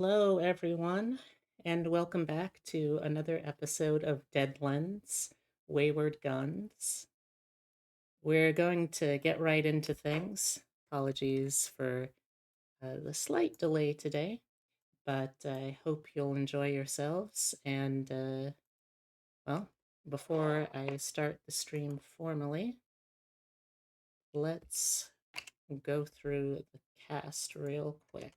Hello, everyone, and welcome back to another episode of Deadlands, Wayward Guns. We're going to get right into things. Apologies for the slight delay today, but I hope you'll enjoy yourselves. And, well, before I start the stream formally, let's go through the cast real quick.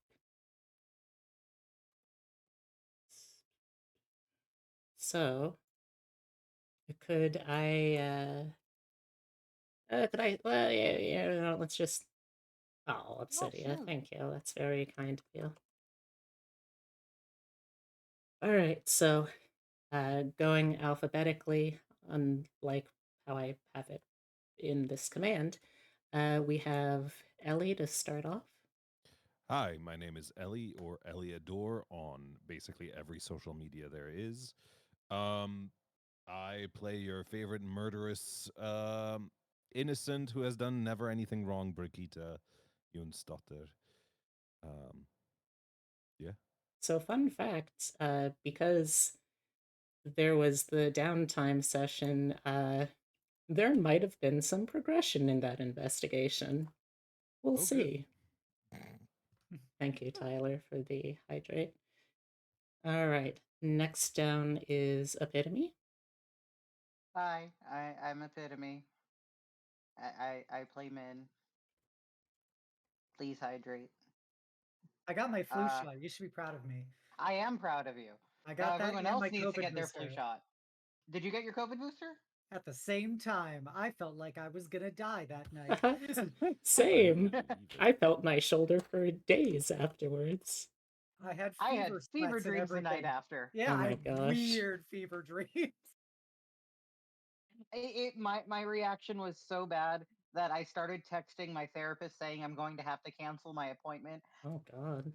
So, could I? Well, yeah, no, let's just. Oh, Oh, Obsidia, shoot. thank you. That's very kind of you. All right, so going alphabetically, unlike how I have it in this command, we have Ellie to start off. Hi, my name is Ellie or Eliador on basically every social media there is. Um, I play your favorite murderous innocent who has done never anything wrong, Brigitta Jónsdóttir. Um, yeah. So, fun fact, because there was the downtime session, there might have been some progression in that investigation. We'll Oh, good. see. Thank you, Tyler, for the hydrate. All right, next down is Epitome. Hi, I'm Epitome. I play Min. Please hydrate. I got my flu Uh, shot. You should be proud of me. I am proud of you. I Now got that everyone and else my needs to COVID get their flu booster. shot. Did you get your COVID booster? At the same time, I felt like I was gonna die that night. Same. I felt my shoulder for days afterwards. I had I had fever fever sweats and dreams the night everything. after. Yeah, Oh I my had gosh. weird fever dreams. My reaction was so bad that I started texting my therapist saying I'm going to have to cancel my appointment. Oh god.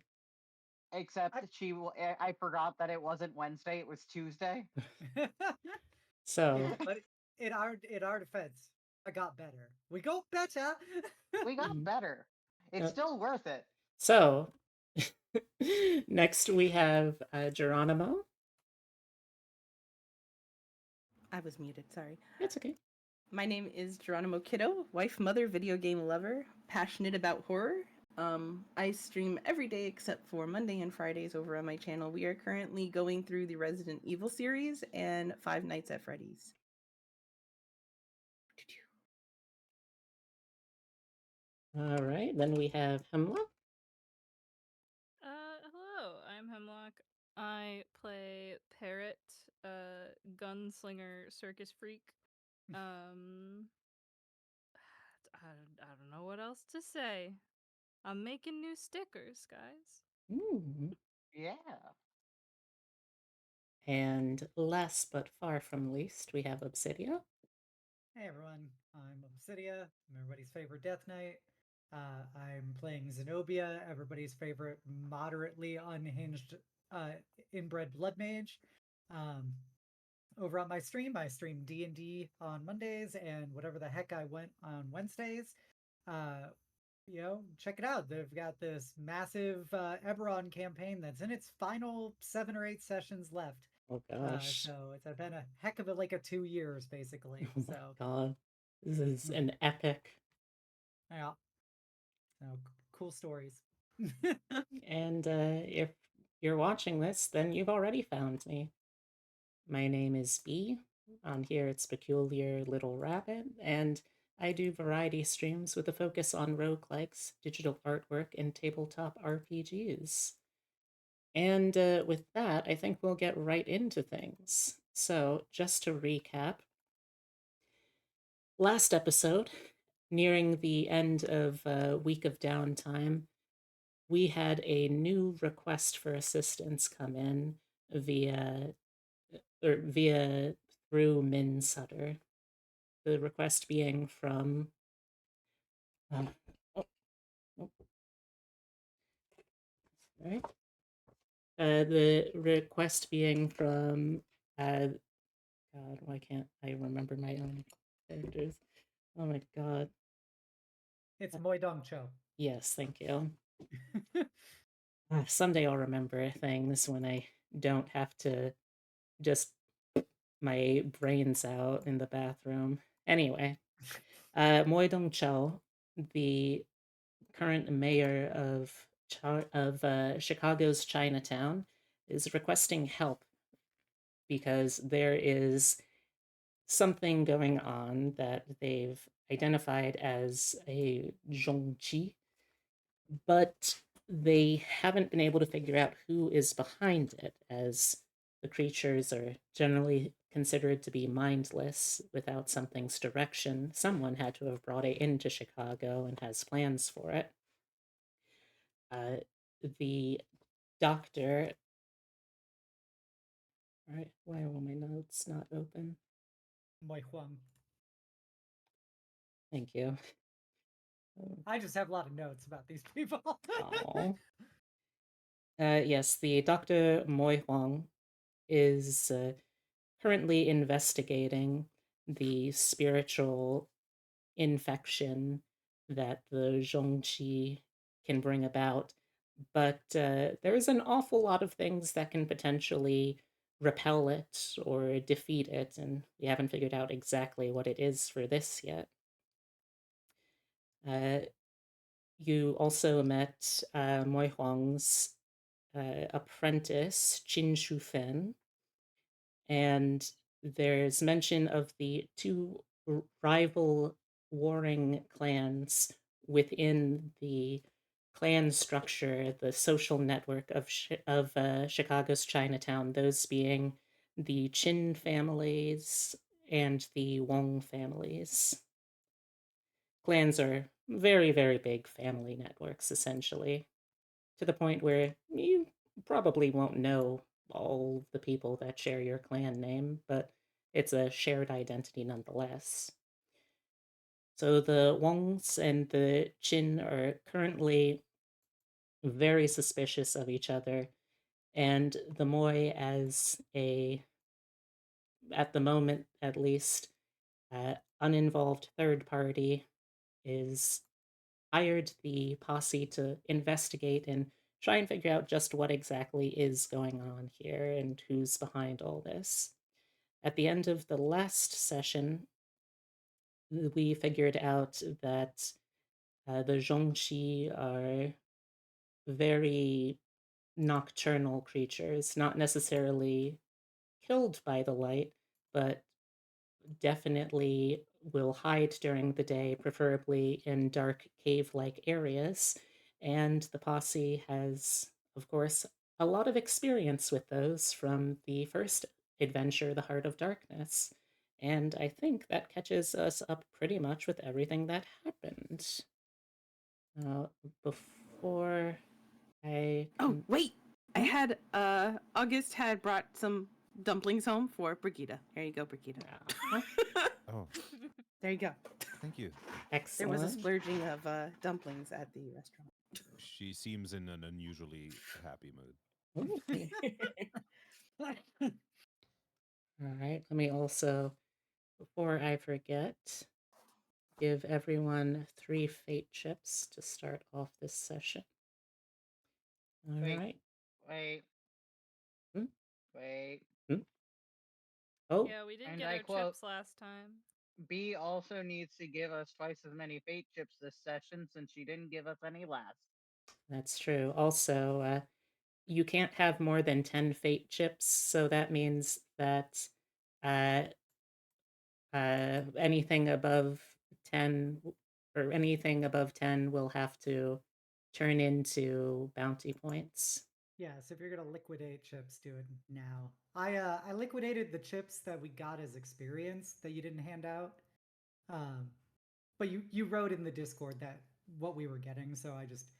Except I... I forgot that it wasn't Wednesday; it was Tuesday. So, but in our defense, I got better. We got better. We got better. It's uh, still worth it. so next we have Geronimo. I was muted, sorry. It's okay. My name is Geronimo Kiddo, wife, mother, video game lover, passionate about horror. I stream every day except for Monday and Fridays over on my channel. We are currently going through the Resident Evil series and Five Nights at Freddy's. All right, then we have Hemlock. Hello, I'm Hemlock. I play Parrot, gunslinger, circus freak. I don't know what else to say. I'm making new stickers, guys. Ooh. Yeah. And last but far from least, we have Obsidia. Hey everyone, I'm Obsidia. I'm everybody's favorite Death Knight. I'm playing Xenobia, everybody's favorite moderately unhinged uh, inbred blood mage. Um, over on my stream, I stream D&D on Mondays and whatever the heck I went on Wednesdays. Uh, check it out. They've got this massive Eberron campaign that's in its final 7 or 8 sessions left. Oh gosh. So it's been a heck of a 2 years basically. Oh my So god. This is an epic. yeah, so cool stories. And if you're watching this, then you've already found me. My name is Bee. On here, it's Peculiar Little Rabbit, and I do variety streams with a focus on roguelikes, digital artwork, and tabletop RPGs. And with that, I think we'll get right into things. So, just to recap, last episode, nearing the end of a week of downtime, we had a new request for assistance come in via via through Min Sutter. The request being from oh, oh, sorry. The request being from God, why can't I remember my own characters? Oh my god. It's Moi Dong Cho. Yes, thank you. Someday I'll remember things when I don't have to just my brains out in the bathroom. Anyway, Moi Dong-chul, the current mayor of Chicago's Chinatown, is requesting help because there is something going on that they've identified as a zhongqi, but they haven't been able to figure out who is behind it, as the creatures are generally considered to be mindless without something's direction. Someone had to have brought it into Chicago and has plans for it. The doctor. All right, why are my notes not open? Moi Huang. Thank you. I just have a lot of notes about these people. Oh. Yes, the Dr. Moi Huang is currently investigating the spiritual infection that the Zhongqi can bring about. But there's an awful lot of things that can potentially repel it or defeat it, and we haven't figured out exactly what it is for this yet. You also met Moi Huang's apprentice, Qin Shufen, and there's mention of the two rival warring clans within the clan structure, the social network of Chicago's Chinatown, those being the Qin families and the Wong families. Clans are very, very big family networks, essentially, to the point where you probably won't know all the people that share your clan name, but it's a shared identity nonetheless. So the Wongs and the Qin are currently very suspicious of each other, and the Moi, as a, at the moment at least, uninvolved third party, is hired the posse to investigate and try and figure out just what exactly is going on here and who's behind all this. At the end of the last session, we figured out that the Zhongqi are very nocturnal creatures, not necessarily killed by the light, but definitely will hide during the day, preferably in dark cave-like areas. And the posse has, of course, a lot of experience with those from the first adventure, The Heart of Darkness. And I think that catches us up pretty much with everything that happened. Before I... Oh, wait! I had, August had brought some dumplings home for Brigitta. Here you go, Brigitta. Oh, There you go. thank you. There Excellent. was a splurging of dumplings at the restaurant. She seems in an unusually happy mood. All right, let me also, before I forget, give everyone 3 fate chips to start off this session. All Wait. right. Wait. Hmm? Wait. Oh, Yeah, we didn't And get I our quote, chips last time. B also needs to give us twice as many fate chips this session since she didn't give us any last. that's true. Also, you can't have more than 10 fate chips, so that means that uh, anything above 10 or anything above 10 will have to turn into bounty points. Yeah, so if you're gonna liquidate chips, do it now. I liquidated the chips that we got as experience that you didn't hand out. But you wrote in the Discord that what we were getting, so I just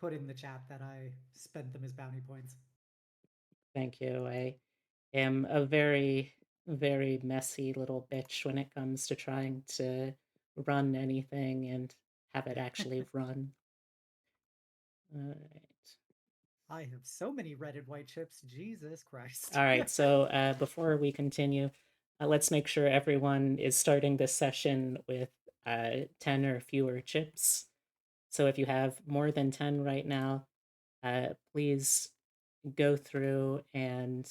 put in the chat that I spent them as bounty points. Thank you. I am a very, very messy little bitch when it comes to trying to run anything and have it actually run. All right. I have so many red and white chips. Jesus Christ. All right. So before we continue, let's make sure everyone is starting this session with 10 or fewer chips. So if you have more than 10 right now, please go through and,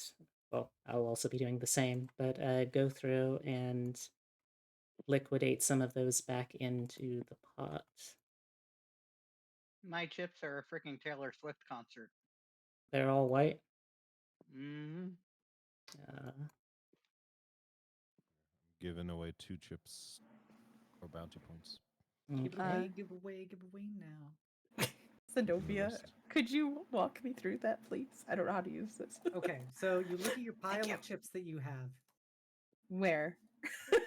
well, I'll also be doing the same, but go through and liquidate some of those back into the pot. My chips are a freaking Taylor Swift concert. They're all white. Mm-hmm. Giving away 2 chips or bounty points. Give Okay. away now. Xenobia, rest. could you walk me through that, please? I don't know how to use this. Okay, so you look at your Thank pile you. of chips that you have. Where? You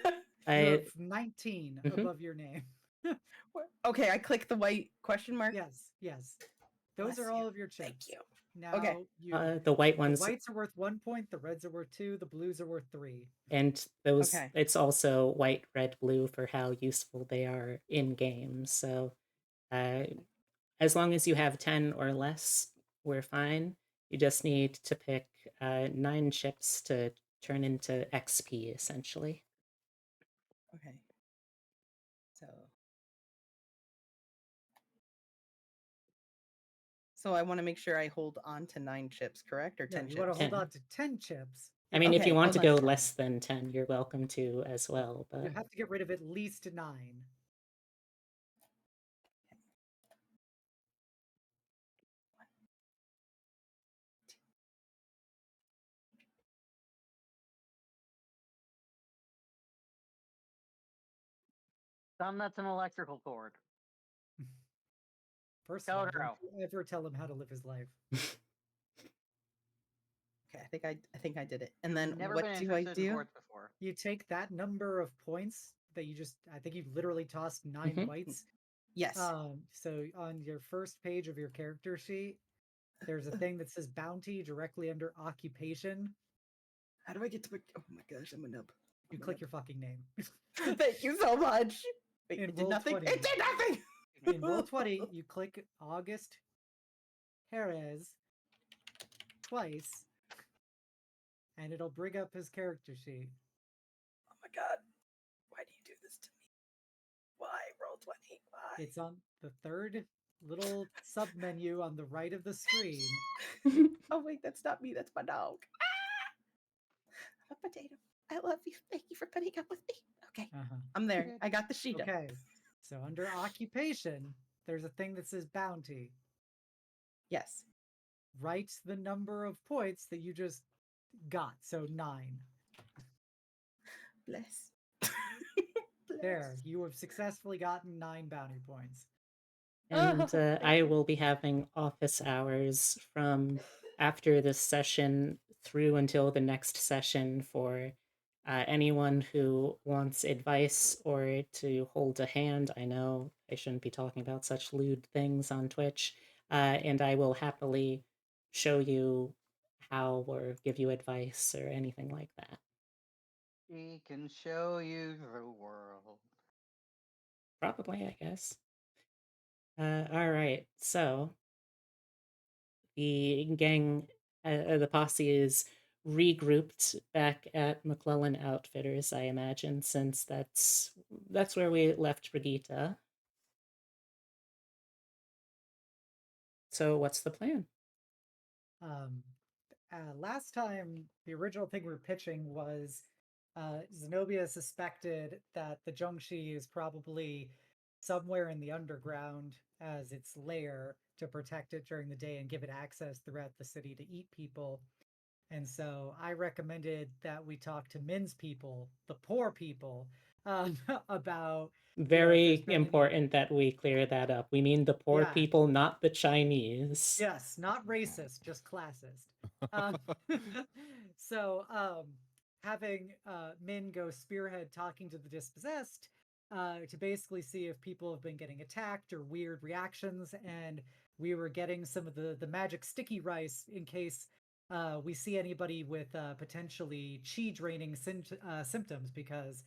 I have 19 Mhm. above your name. Okay, I click the white question mark. Yes. Those Bless are all you. of your chips. Thank you. Now Okay. the white the ones, whites are worth 1 point, the reds are worth 2, the blues are worth 3. and those Okay. it's also white, red, blue for how useful they are in game. So as long as you have 10 or less, we're fine. You just need to pick 9 chips to turn into XP, essentially. Okay. So I want to make sure I hold on to 9 chips, correct? Or 10 You chips? want to hold 10. on to 10 chips. I mean, if Okay, you want hold to on go to 10. less than 10, you're welcome to as well. You But have to get rid of at least 9. Some that's an electrical cord. First of all, don't Totoro. you ever tell him how to live his life. Okay, I think I did it. And then Never what been do I interested in do? quartz before. You take that number of points that you just, I think you've literally tossed 9 Mhm. whites. Yes. So on your first page of your character sheet, there's a thing that says bounty directly under occupation. How do I get to oh my gosh, I'm a nub. You click your fucking name. Thank you so much. Wait, In it did roll nothing. 20. It did nothing. In roll 20, you click August Jerez twice, and it'll bring up his character sheet. Oh my god. Why do you do this to me? Why? Roll 20. Why? It's on the third little sub menu on the right of the screen. Oh wait, that's not me, that's my dog. I'm a potato. I love you. Thank you for putting up with me. Okay. I'm there. Good. I got the sheet up. Okay. So under occupation, there's a thing that says bounty. Yes. Write the number of points that you just got. So 9. Bless. There, you have successfully gotten 9 bounty points. And Thank I you. will be having office hours from after this session through until the next session for anyone who wants advice or to hold a hand. I know I shouldn't be talking about such lewd things on Twitch, and I will happily show you how or give you advice or anything like that. He can show you the world. Probably, I guess. All right, so the gang, the posse is regrouped back at McClellan Outfitters, I imagine, since that's where we left Brigitta. So what's the plan? Last time, the original thing we were pitching was Xenobia suspected that the Zhongxi is probably somewhere in the underground as its lair to protect it during the day and give it access throughout the city to eat people. And so I recommended that we talk to Min's people, the poor people, about Very important that we clear that up. We mean the poor Yeah. people, not the Chinese. Yes, not racist, just classist. Um, so having Min go spearhead talking to the dispossessed to basically see if people have been getting attacked or weird reactions, and we were getting some of the magic sticky rice in case we see anybody with potentially chi draining symptoms, because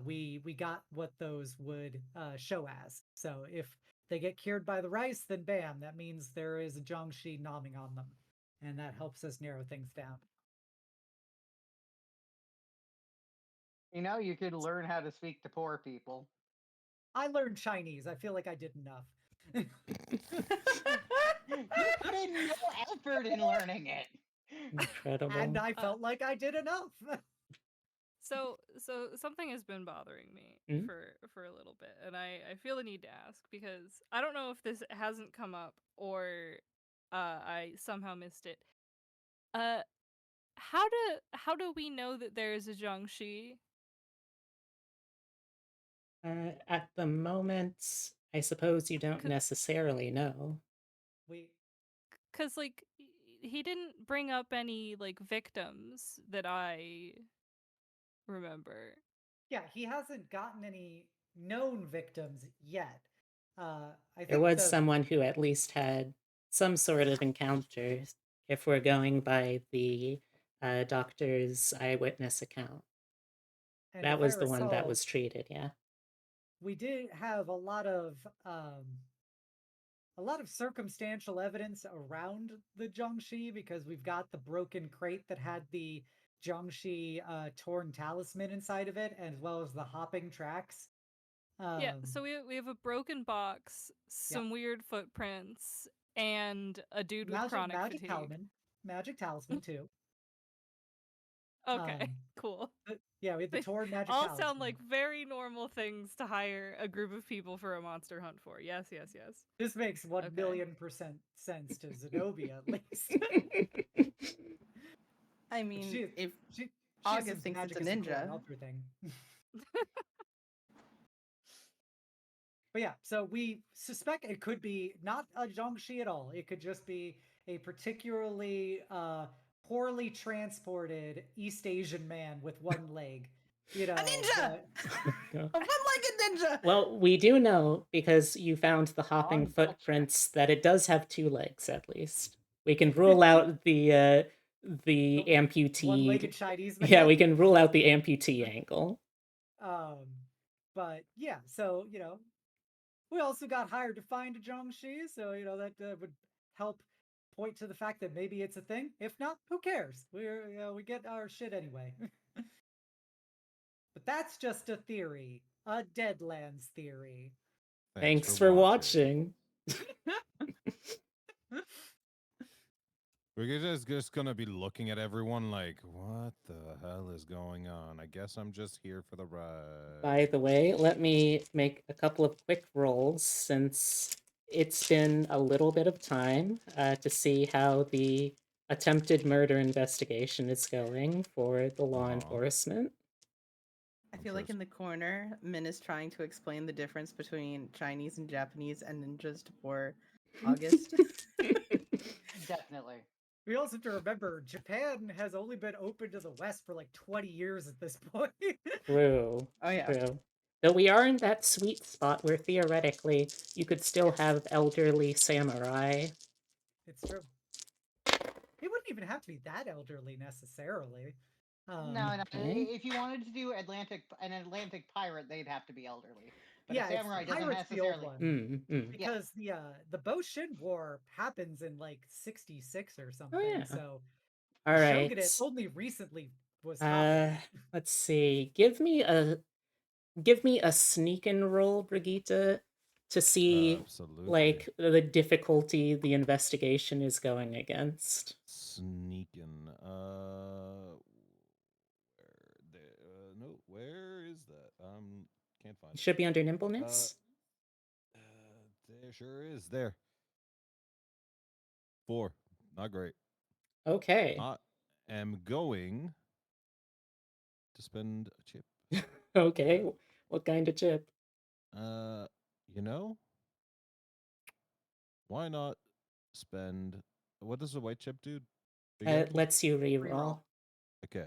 we got what those would show as. So if they get cured by the rice, then bam, that means there is a Zhongxi nomming on them. And that helps us narrow things down. You know, you could learn how to speak to poor people. I learned Chinese. I feel like I did enough. You put in no effort in learning it. Incredible. And I felt like I did enough. So something has been bothering me Mm? for a little bit, and I feel the need to ask because I don't know if this hasn't come up or I somehow missed it. Uh, how do we know that there is a Jiangxi? At the moment, I suppose you don't Could- necessarily know. We Cause like he didn't bring up any like victims that I remember. Yeah, he hasn't gotten any known victims yet. I There think was the someone who at least had some sort of encounter, if we're going by the doctor's eyewitness account. and That if I was the one that recall, was treated, yeah. we did have a lot of circumstantial evidence around the Jiangxi because we've got the broken crate that had the Jiangxi torn talisman inside of it, as well as the hopping tracks. Yeah, so we have a broken box, Yeah. some weird footprints, and a dude with magic chronic magic fatigue. talisman, magic talisman too. Okay, Um, cool. yeah, we had the They torn magic all talisman. sound like very normal things to hire a group of people for a monster hunt for. Yes, yes, yes. This makes 1,000,000% sense to Xenobia, at least. I But mean, she, if she August assumes thinks it's magic a is the cool ninja. another thing. But yeah, so we suspect it could be not a Jiangxi at all. It could just be a particularly poorly transported East Asian man with one leg. You know, A ninja! Yeah. A one-legged ninja! Well, we do know, because you found the hopping Unfortunate. footprints, that it does have 2 legs at least. We can rule out the amputee. one-legged Chinese man. Yeah, we can rule out the amputee angle. But yeah, so we also got hired to find a Jiangxi, so that would help point to the fact that maybe it's a thing. If not, who cares? We get our shit anyway. But that's just a theory, a Deadlands theory. Thanks for watching. We're just gonna be looking at everyone like, what the hell is going on? I guess I'm just here for the ride. By the way, let me make a couple of quick rolls since it's been a little bit of time to see how the attempted murder investigation is going for the law enforcement. I feel like in the corner, Min is trying to explain the difference between Chinese and Japanese and ninjas to poor August. Definitely. We also have to remember Japan has only been open to the West for like 20 years at this point. True. Oh, yeah. True. Though we are in that sweet spot where theoretically you could still have elderly samurai. It's true. It wouldn't even have to be that elderly necessarily. No. Okay. If you wanted to do an Atlantic pirate, they'd have to be elderly. But Yeah, a samurai it's doesn't pirates the old necessarily. one. Because the Boshin War happens in like 66 or something. yeah. So All the right. shogunate only recently was hopping. Let's see. Give me a sneak-in roll, Brigitta, to see Absolutely. like the difficulty the investigation is going against. Sneaking. Where is that? Can't find It it. should be under nimbleness. There sure is. There. 4. Not great. Okay. I am going to spend a chip. Okay. What kind of chip? Why not spend? What does a white chip do? It again? lets you reroll. Reroll. Okay.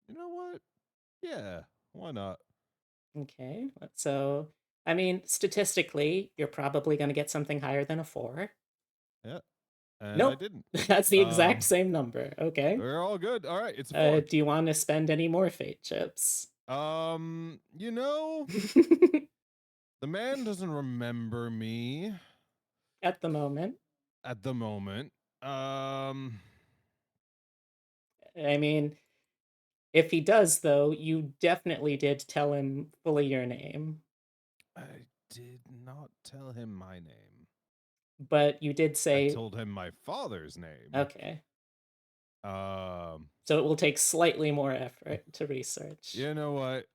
You know what? Yeah. Why not? Okay. So, I mean, statistically, you're probably going to get something higher than a 4. Yeah. And I Nope. didn't. That's the exact same number. Okay. We're all good. All right. It's a 4. Do you want to spend any more fate chips? The man doesn't remember me At the moment. at the moment. I mean, if he does, though, you definitely did tell him fully your name. I did not tell him my name. But you did I say told him my father's name. okay. Um, So it will take slightly more effort to research. you know what?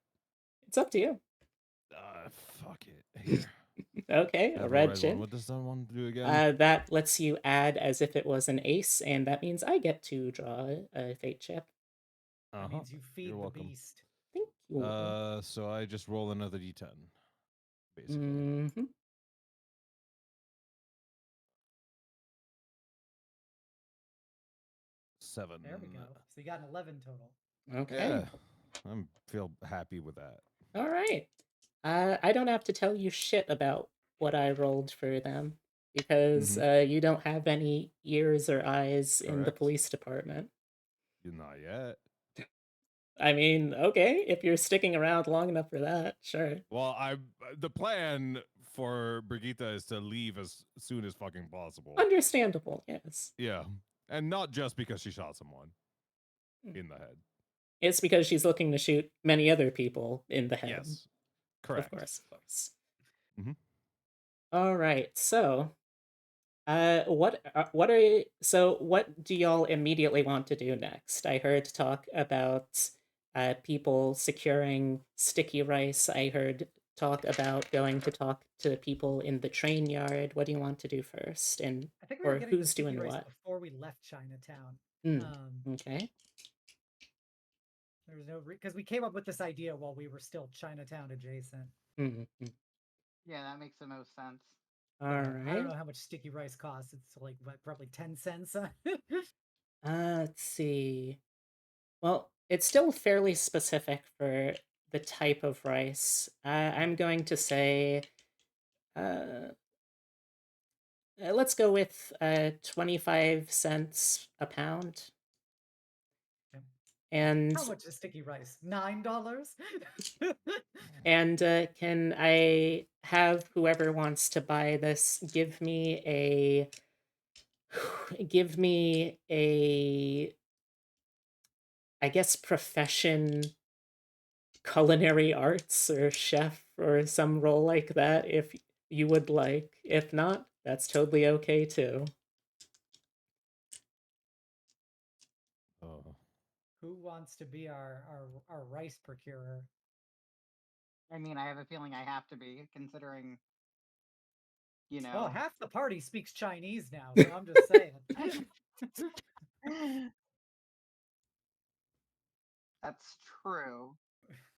It's up to you. Fuck it. Here. Okay, I a have red one. chip. What does that one do again? That lets you add as if it was an ace, and that means I get to draw a fate chip. That means you feed You're the welcome. beast. Thank you. So I just roll another d10, basically. Mhm. 7. There we go. So you got an 11 total. Okay. Yeah, I feel happy with that. All right. I don't have to tell you shit about what I rolled for them because you don't have any ears or eyes in the Correct. police department. Not yet. I mean, okay, if you're sticking around long enough for that, sure. Well, the plan for Brigitta is to leave as soon as fucking possible. Understandable, yes. Yeah, and not just because she shot someone Mm. in the head. It's because she's looking to shoot many other people in the head. Yes, correct. Of course. Mhm. All right, so what do y'all immediately want to do next? I heard talk about people securing sticky rice. I heard talk about going to talk to people in the train yard. What do you want to do first? And I think we were or getting the who's sticky doing rice what? before we left Chinatown. Okay. There's no because we came up with this idea while we were still Chinatown adjacent. Yeah, that makes the most sense. All I right. don't know how much sticky rice costs. It's like what, probably 10 cents. Let's see. Well, it's still fairly specific for the type of rice. I'm going to say, let's go with 25 cents a pound. Okay. And How much is sticky rice? $9? and can I have whoever wants to buy this give me a I guess profession culinary arts or chef or some role like that if you would like. If not, that's totally okay too. Oh, Who wants to be our rice procurer? I mean, I have a feeling I have to be, considering, you Well, know. half the party speaks Chinese now, so I'm just saying. That's true.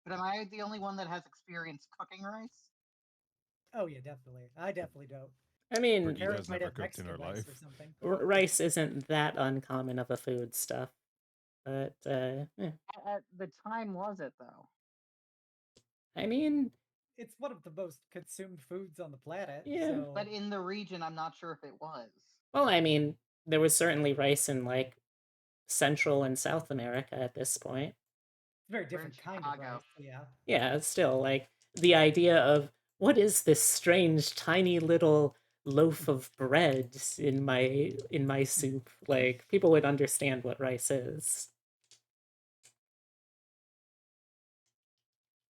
But am I the only one that has experience cooking rice? Oh yeah, definitely. I definitely don't. I mean, Brigitta's Parents might never have cooked in her Mexican rice life. or something. rice isn't that uncommon of a food stuff. But At the time, was it though? I mean, It's one of the most consumed foods on the planet. Yeah. So But in the region, I'm not sure if it was. well, I mean, there was certainly rice in like Central and South America at this point. it's a very We're in different kind of Chicago. rice. Yeah. Yeah, it's still like the idea of what is this strange tiny little loaf of bread in my soup? Like people would understand what rice is.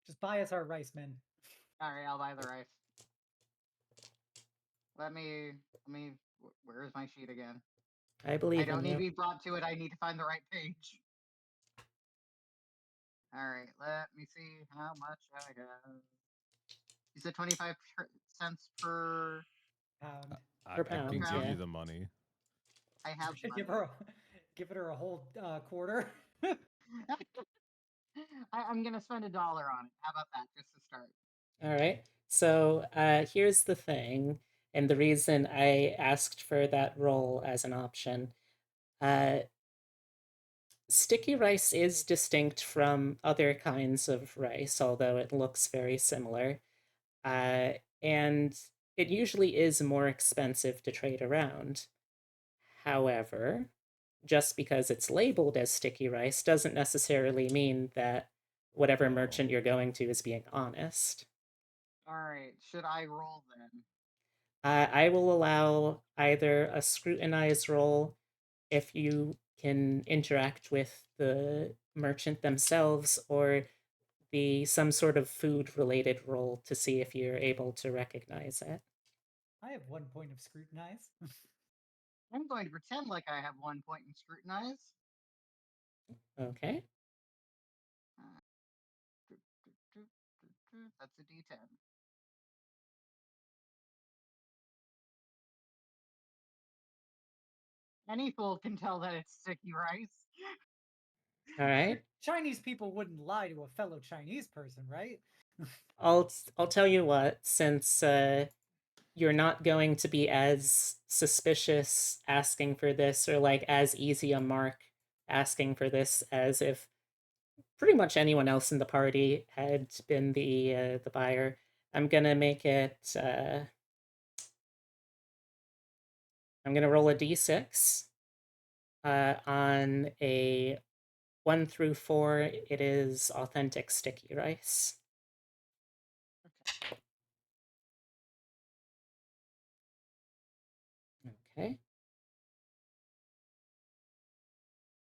Just buy us our rice, men. All right, I'll buy the rice. Let me. Where's my sheet again? I believe I don't in need to you. be brought to it. I need to find the right page. All right, let me see how much I have. You said 25 cents per Pound. Per I can pound, give yeah. you the money. I have We should money. give her a whole quarter. I'm gonna spend $1 on it. How about that, just to start? All right. So here's the thing, and the reason I asked for that roll as an option. Sticky rice is distinct from other kinds of rice, although it looks very similar. And it usually is more expensive to trade around. However, just because it's labeled as sticky rice doesn't necessarily mean that whatever merchant you're going to is being honest. All right, should I roll then? I will allow either a scrutinized roll if you can interact with the merchant themselves, or some sort of food related roll to see if you're able to recognize it. I have 1 point of scrutinize. I'm going to pretend like I have 1 point in scrutinize. Okay. That's a D10. Any fool can tell that it's sticky rice. All right. Chinese people wouldn't lie to a fellow Chinese person, right? I'll tell you what, since you're not going to be as suspicious asking for this, or like as easy a mark asking for this as if pretty much anyone else in the party had been the buyer. I'm gonna make it. I'm gonna roll a d6. On a 1 through 4, it is authentic sticky rice. Okay.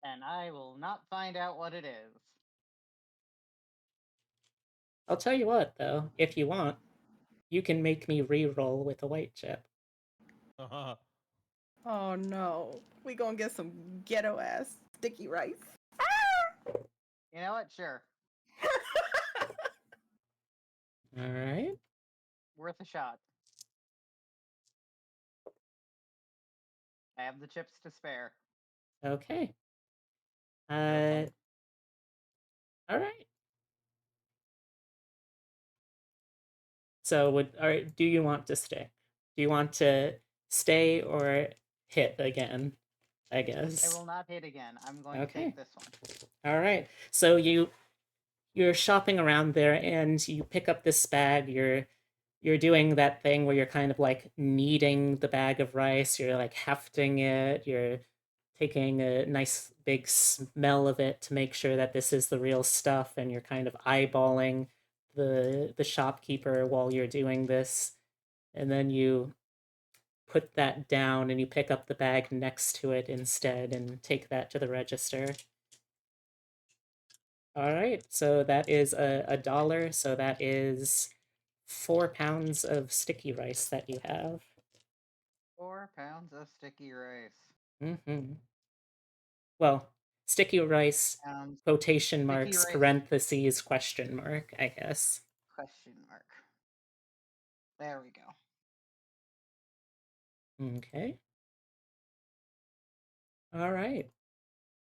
And I will not find out what it is. I'll tell you what, though, if you want, you can make me re-roll with a white chip. Oh no. We gonna get some ghetto ass sticky rice. You know what? Sure. All right. Worth a shot. I have the chips to spare. Okay. Have fun. All right. So do you want to stick? Do you want to stay or hit again? I guess. I will not hit again. I'm going to Okay. take this one. All right. So you're shopping around there and you pick up this bag. You're doing that thing where you're kind of like kneading the bag of rice. You're like hefting it. You're taking a nice big smell of it to make sure that this is the real stuff, and you're kind of eyeballing the shopkeeper while you're doing this. And then you put that down and you pick up the bag next to it instead and take that to the register. All right, so that is a dollar. So that is 4 pounds of sticky rice that you have. 4 pounds of sticky rice. Mm-hmm. Well, sticky rice, Pounds. quotation Sticky marks, rice. parentheses, question mark, I guess. Question mark. There we go. Okay. All right.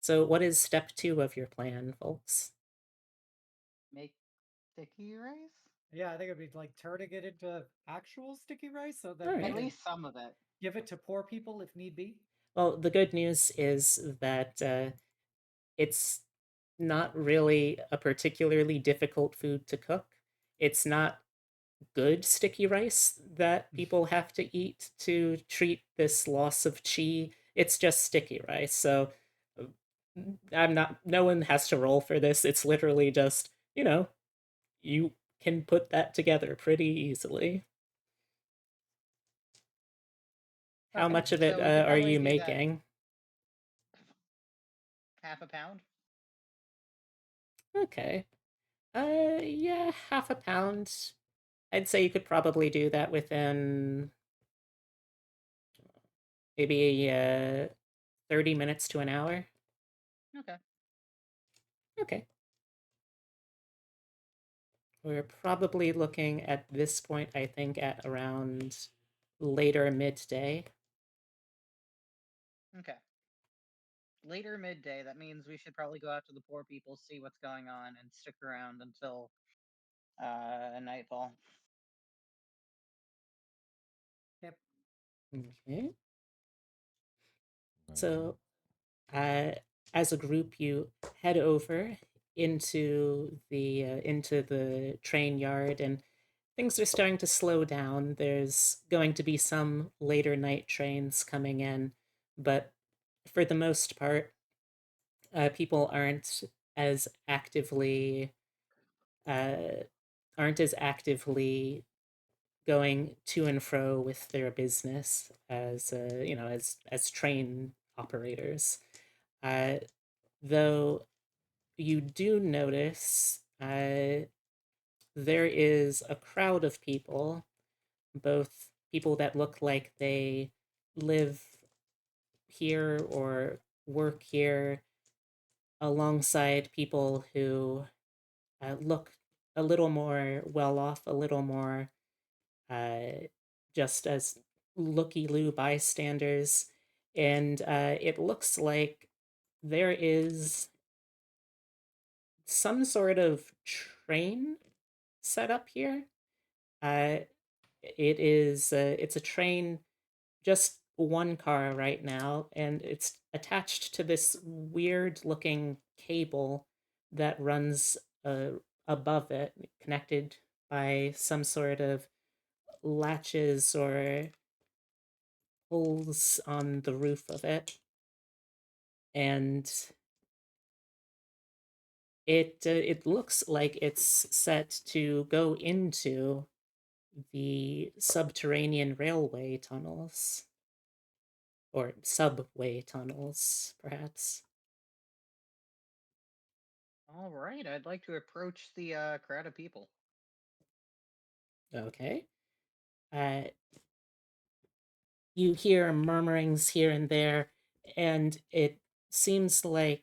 So what is step 2 of your plan, folks? Make sticky rice? Yeah, I think it'd be like turning it into actual sticky rice so that All we right. At can least some of it. give it to poor people if need be. Well, the good news is that it's not really a particularly difficult food to cook. It's not good sticky rice that people have to eat to treat this loss of chi. It's just sticky rice. So no one has to roll for this. It's literally just, you can put that together pretty easily. How Okay, much of it so we could are probably you do that. making? Half a pound? Okay. Yeah, half a pound. I'd say you could probably do that within maybe 30 minutes to an hour. Okay. Okay. We're probably looking at this point, I think, at around later midday. Okay. Later midday, that means we should probably go out to the poor people, see what's going on, and stick around until nightfall. Yep. Okay. So, as a group, you head over into the train yard, and things are starting to slow down. There's going to be some later night trains coming in, but for the most part, people as actively uh, aren't as actively going to and fro with their business as as train operators. Uh, though you do notice Uh, there is a crowd of people, both people that look like they live here or work here, alongside people who look a little more well off, a little more uh, just as looky loo bystanders. And it looks like there is some sort of train set up here. Uh, it's a train, just one car right now, and it's attached to this weird looking cable that runs above it, connected by some sort of latches or holes on the roof of it. And it looks like it's set to go into the subterranean railway tunnels, or subway tunnels, perhaps. All right, I'd like to approach the crowd of people. Okay. Uh, you hear murmurings here and there, and seems like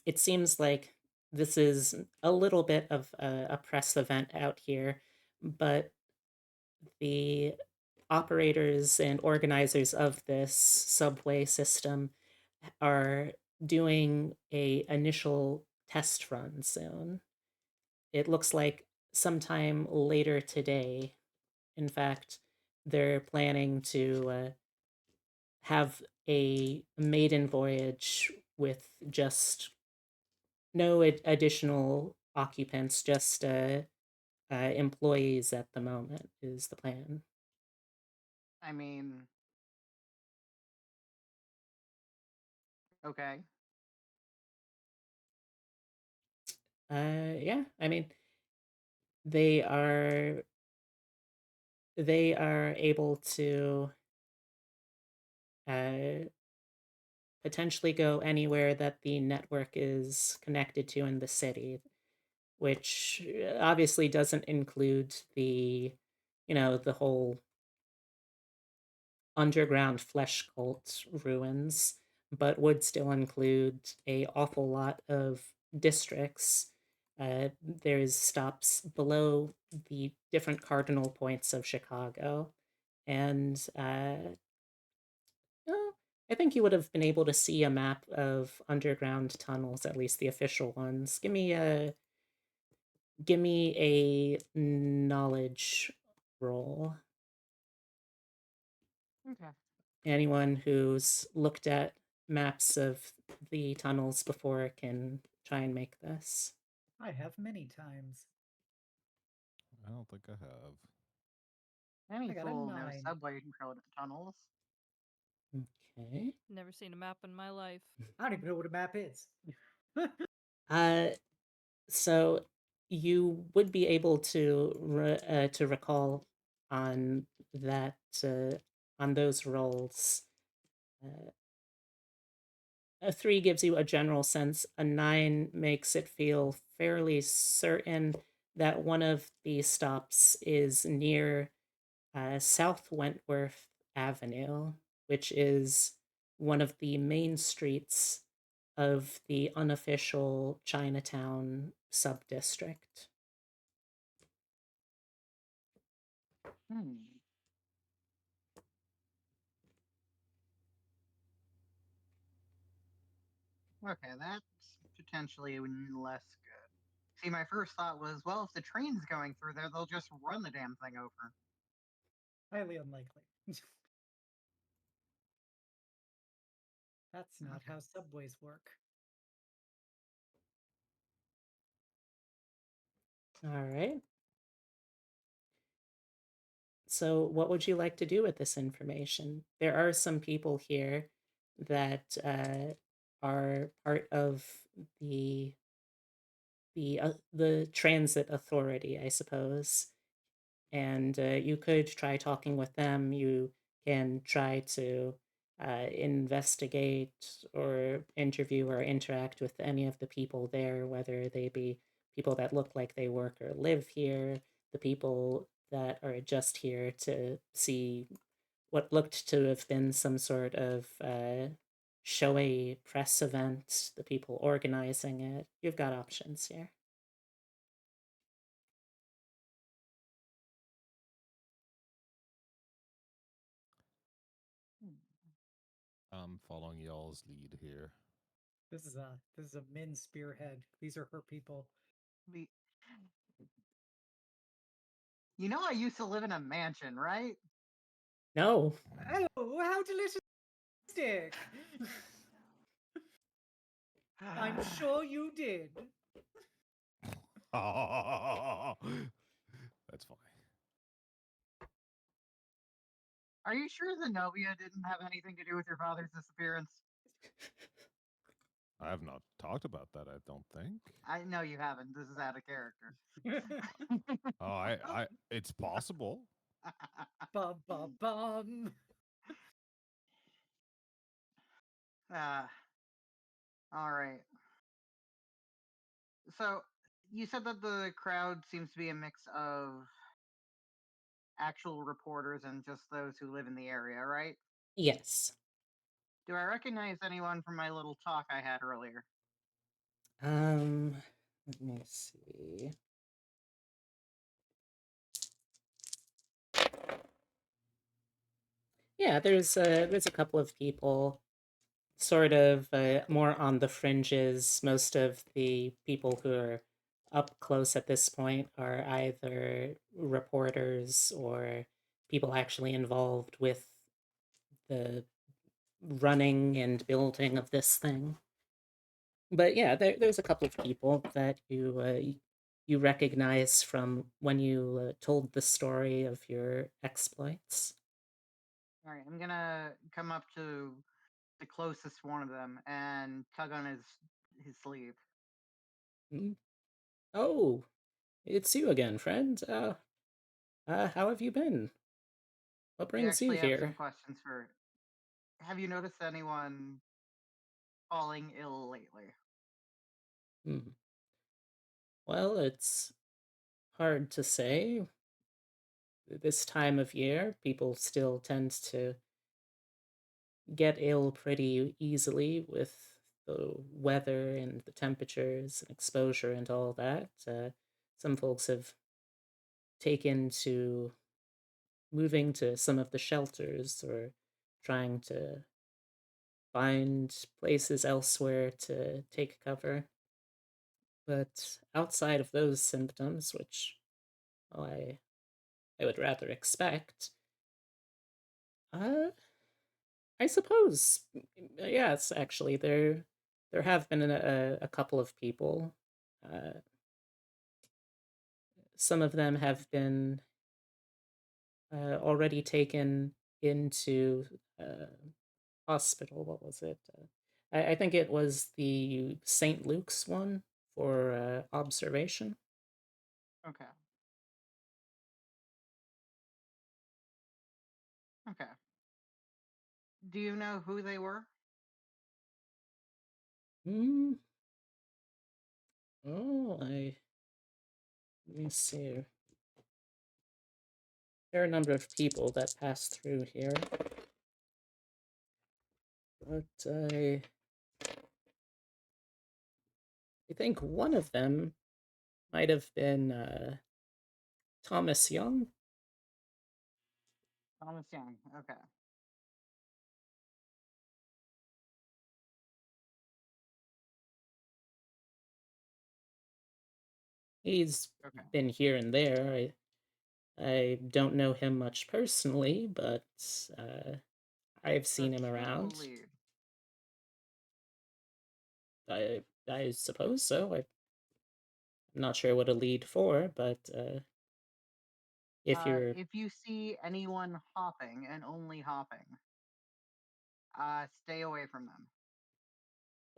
it seems like this is a little bit of a press event out here, but the operators and organizers of this subway system are doing a initial test run soon. It looks like sometime later today. In fact, they're planning to have a maiden voyage with just no additional occupants, just employees at the moment, is the plan. I mean, okay. Yeah, I mean, they are they are able to uh, potentially go anywhere that the network is connected to in the city, which obviously doesn't include the whole underground flesh cult ruins, but would still include a awful lot of districts. There's stops below the different cardinal points of Chicago, and well, I think you would have been able to see a map of underground tunnels, at least the official ones. Give me a knowledge roll. Okay. Anyone who's looked at maps of the tunnels before can try and make this. I have many times. I don't think I have. Any I got a fool knows 9. subway tunnels. Okay. Never seen a map in my life. I don't even know what a map is. Uh, so you would be able to recall on that on those rolls. A 3 gives you a general sense. A 9 makes it feel fairly certain that one of the stops is near South Wentworth Avenue, which is one of the main streets of the unofficial Chinatown subdistrict. Hmm. Okay, that's potentially less good. See, my first thought was, well, if the train's going through there, they'll just run the damn thing over. Highly unlikely. That's not Okay. how subways work. All right. So, what would you like to do with this information? There are some people here that are part of the the transit authority, I suppose, and you could try talking with them. You can try to investigate or interview or interact with any of the people there, whether they be people that look like they work or live here, the people that are just here to see what looked to have been some sort of showy press event, the people organizing it. You've got options here. I'm following y'all's lead here. This is a Min spearhead. These are her people. The- You know, I used to live in a mansion, right? No. Oh, how delicious! I'm sure you did. That's funny. Are you sure Xenobia didn't have anything to do with your father's disappearance? I have not talked about that, I don't think. I know you haven't. This is out of character. Oh, it's possible. Bum bum bum. All right. So you said that the crowd seems to be a mix of actual reporters and just those who live in the area, right? Yes. Do I recognize anyone from my little talk I had earlier? Let me see. Yeah, there's a couple of people sort of more on the fringes. Most of the people who are up close at this point are either reporters or people actually involved with the running and building of this thing. But yeah, there's a couple of people that you recognize from when you told the story of your exploits. All right, I'm gonna come up to the closest one of them and tug on his sleeve. Hmm? Oh, it's you again, friend. How have you been? What I brings you actually have some here? questions for. Have you noticed anyone falling ill lately? Hmm. Well, it's hard to say. This time of year, people still tend to get ill pretty easily with the weather and the temperatures and exposure and all that. Some folks have taken to moving to some of the shelters or trying to find places elsewhere to take cover. But outside of those symptoms, which well, I would rather expect, uh, I suppose, yes, actually, there have been a couple of people. Uh, some of them have been already taken into hospital. What was it? I think it was the St. Luke's one for observation. Okay. Okay. Do you know who they were? Hmm. Oh, let me see. There are a number of people that pass through here, but I think one of them might have been Thomas Young. Thomas Young. Okay. He's Okay. been here and there. I don't know him much personally, but I've So seen him take the around. lead. I suppose so. I'm not sure what a lead for, but if you're If you see anyone hopping and only hopping, stay away from them.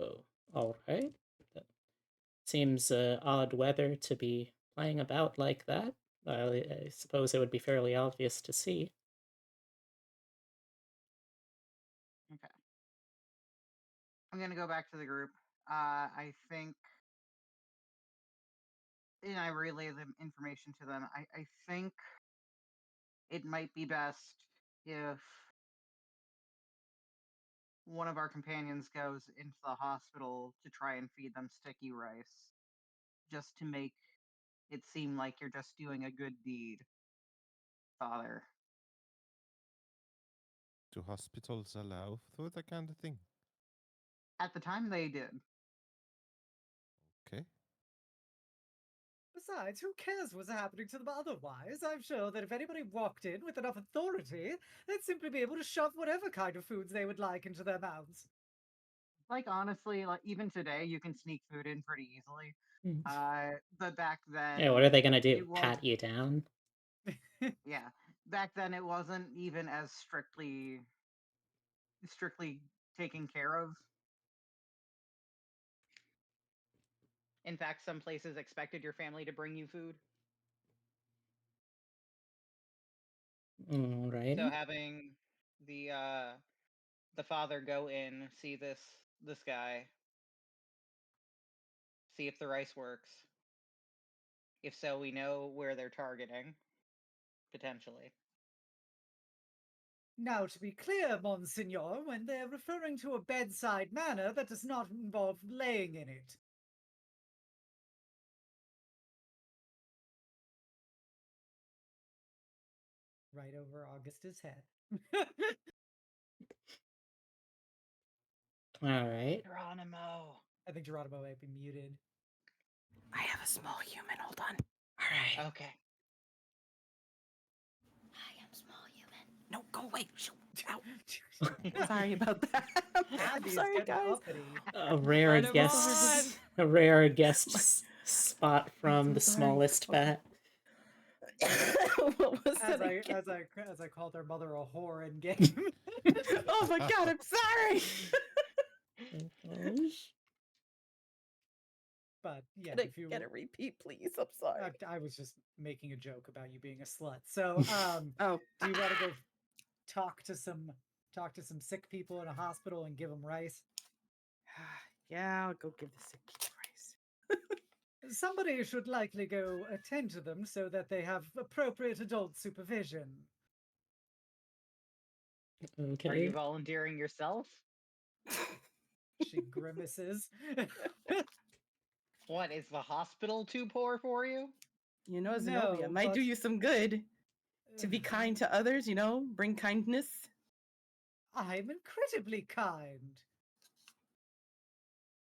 oh, all right. That seems odd weather to be playing about like that. I suppose it would be fairly obvious to see. I'm gonna go back to the group. I think, and I relay the information to them. I think it might be best if one of our companions goes into the hospital to try and feed them sticky rice, just to make it seem like you're just doing a good deed, Father. Do hospitals allow for that kind of thing? At the time, they did. Okay. Besides, who cares what's happening to them otherwise? I'm sure that if anybody walked in with enough authority, they'd simply be able to shove whatever kind of foods they would like into their mouths. Like honestly, like even today, you can sneak food in pretty easily. But back then, Yeah, what are they gonna do? it was Pat you down? yeah. Back then, it wasn't even as strictly taken care of. In fact, some places expected your family to bring you food. All right. So having the father go in, see this guy, see if the rice works. If so, we know where they're targeting, potentially. Now, to be clear, Monsignor, when they're referring to a bedside manner, that does not involve laying in it. Right over Augusta's head. All right. Geronimo. I think Geronimo might be muted. I have a small human. Hold on. All right. Okay. I am small human. No, go away. Ow. Sorry about that. I'm Abby's sorry, getting guys. uppity. A rare Put 'em guest. A rare guest spot from so the sorry. smallest bat. What was As that I again? as I called their mother a whore in game. Oh my god, I'm sorry. But yeah, Can I if you get a repeat, please? I'm sorry. I was just making a joke about you being a slut. So, Oh, do you want to go talk to some sick people in a hospital and give them rice? yeah, I'll go give the sick kid rice. Somebody should likely go attend to them so that they have appropriate adult supervision. Okay. Are you volunteering yourself? She grimaces. What, is the hospital too poor for you? You know, Xenobia No, might do but- you some good. To be kind to others, you know, bring kindness. I'm incredibly kind.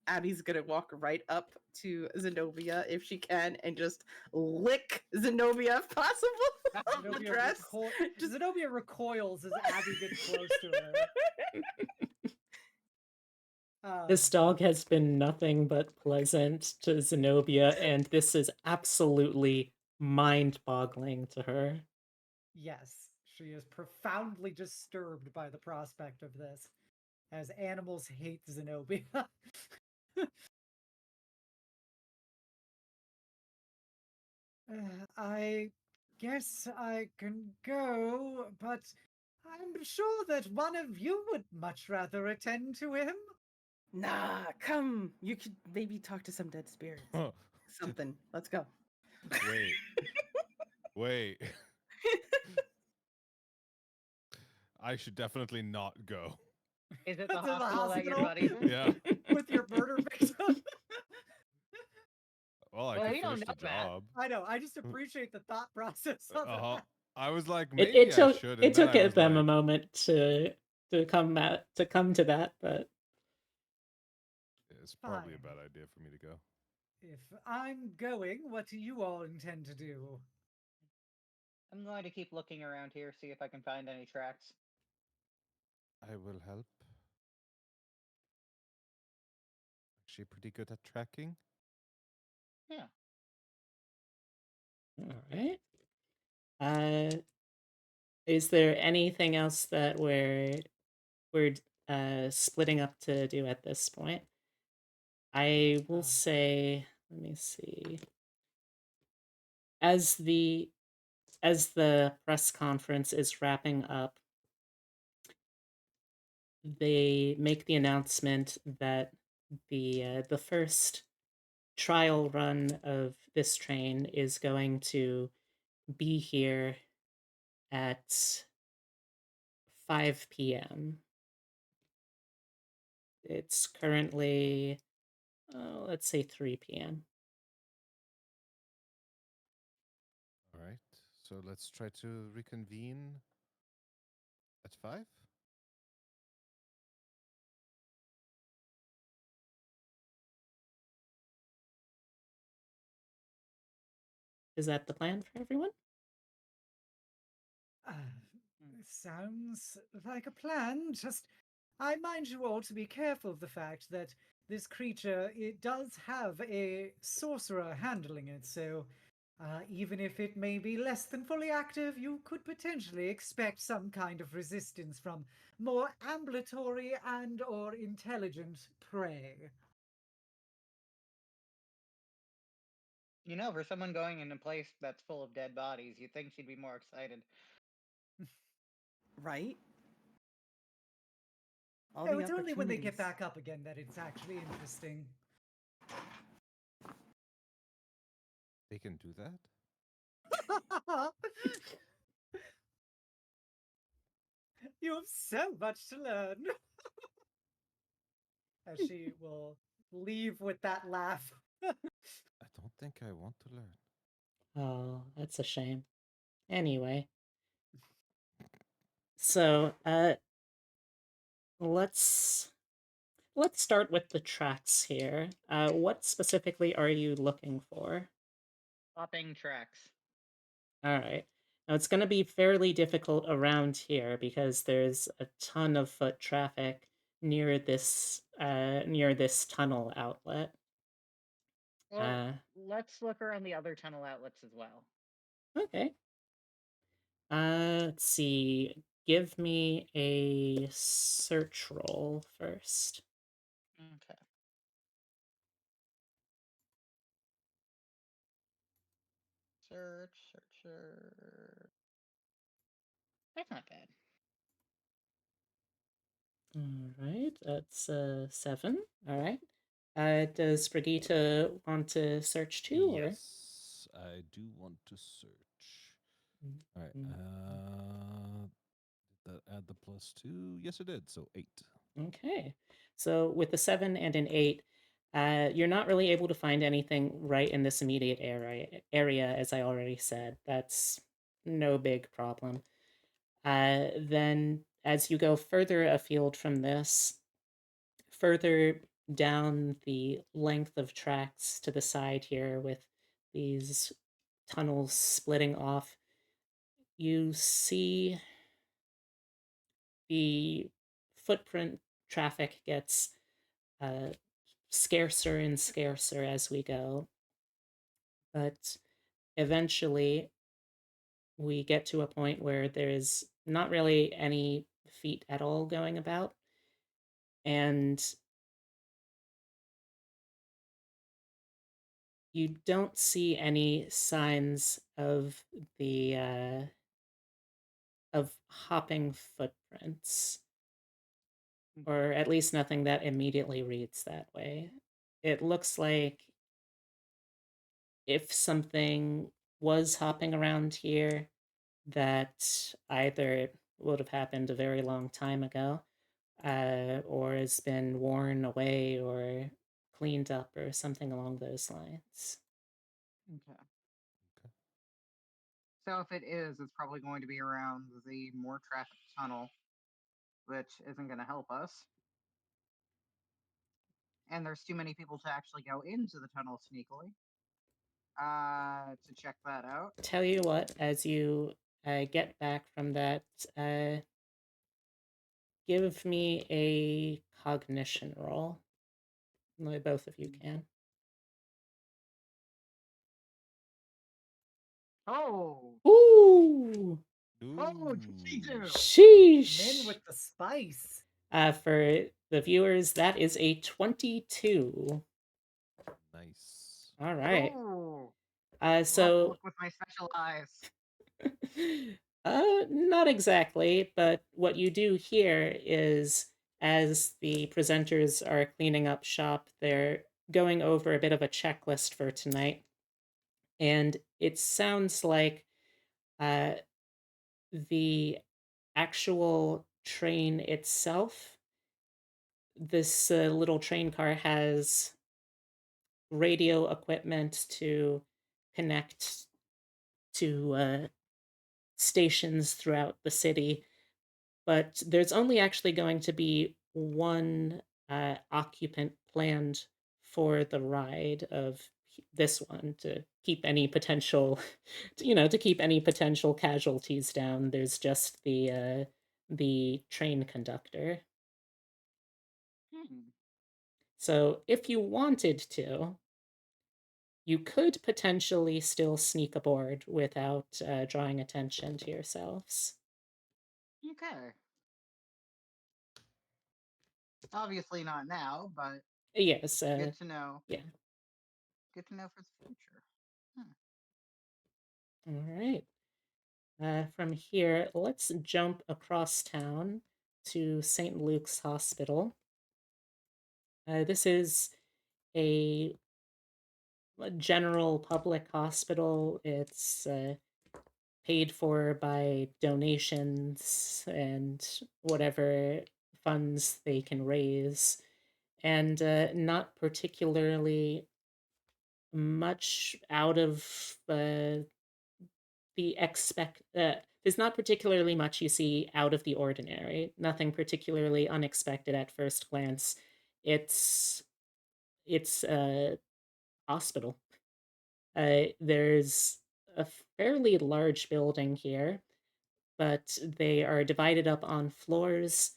Abby's gonna walk right up to Xenobia if she can and just lick Xenobia if possible. on the dress. Xenobia recoils as Abby gets close to her. This dog has been nothing but pleasant to Xenobia, and this is absolutely mind-boggling to her. Yes, she is profoundly disturbed by the prospect of this, as animals hate Xenobia. I guess I can go, but I'm sure that one of you would much rather attend to him. Nah, come. You could maybe talk to some dead spirits. Oh, Something. Let's go. wait. Wait. I should definitely not go. Is it the To the hospital that your hospital? buddy's in? Yeah. With your murder victim. Well, I Well, could you don't finish the know that. job. I know, I just appreciate the thought process of Uh-huh. it. I was like, It, maybe it I took should. it And then took I was them a like, moment to come to that, but it's probably a Fine. bad idea for me to go. If I'm going, what do you all intend to do? I'm going to keep looking around here, see if I can find any tracks. I will help. Actually, pretty good at tracking. Yeah. all right. Is there anything else that we're splitting up to do at this point? I will say, let me see. As the press conference is wrapping up, they make the announcement that the first trial run of this train is going to be here at 5 p.m. It's currently, let's say 3 p.m. All right. So let's try to reconvene at 5. Is that the plan for everyone? Sounds like a plan. Just, I mind you all to be careful of the fact that this creature, it does have a sorcerer handling it, so even if it may be less than fully active, you could potentially expect some kind of resistance from more ambulatory and or intelligent prey. You know, for someone going in a place that's full of dead bodies, you'd think she'd be more excited. Right? All Oh, the it's only when they get opportunities. back up again that it's actually interesting. They can do that? You have so much to learn. As she will leave with that laugh. I don't think I want to learn. Oh, that's a shame. Anyway, so let's start with the tracks here. What specifically are you looking for? Hopping tracks. All right. Now it's going to be fairly difficult around here because there's a ton of foot traffic near this tunnel outlet. Well, let's look around the other tunnel outlets as well. Okay. Let's see. Give me a search roll first. Okay. Search. That's not bad. All right, that's 7. All right. Does Brigitta want to search too, or? Yes, I do want to search. All right. Did that add the +2? Yes, it did. So 8. Okay. So with the 7 and an 8, you're not really able to find anything right in this immediate area, as I already said. That's no big problem. Then as you go further afield from this, further down the length of tracks to the side here with these tunnels splitting off, you see the footprint traffic gets scarcer and scarcer as we go. But eventually, we get to a point where there's not really any feet at all going about. And you don't see any signs of the of hopping footprints, or at least nothing that immediately reads that way. It looks like if something was hopping around here, that either would have happened a very long time ago, or has been worn away or cleaned up or something along those lines. Okay. So if it is, it's probably going to be around the more traffic tunnel, which isn't going to help us. And there's too many people to actually go into the tunnel sneakily. To check that out. Tell you what, as you get back from that, give me a cognition roll. Both of you can. Oh! Ooh! Oh, Ooh. 22! Men Sheesh! with the spice. For the viewers, that is a 22. Nice. All right. Oh! We'll have to So look with my special eyes. not exactly, but what you do here is as the presenters are cleaning up shop, they're going over a bit of a checklist for tonight. And it sounds like uh, the actual train itself, this little train car has radio equipment to connect to stations throughout the city, but there's only actually going to be one occupant planned for the ride of this one to keep any potential, to keep any potential casualties down. There's just the train conductor. Hmm. So if you wanted to, you could potentially still sneak aboard without drawing attention to yourselves. Okay. Obviously not now, but Yes, good to know. yeah. Good to know for the future. All right. From here, let's jump across town to St. Luke's Hospital. This is a general public hospital. It's paid for by donations and whatever funds they can raise, and not particularly much out of there's not particularly much you see out of the ordinary. Nothing particularly unexpected at first glance. It's it's a hospital. There's a fairly large building here, but they are divided up on floors.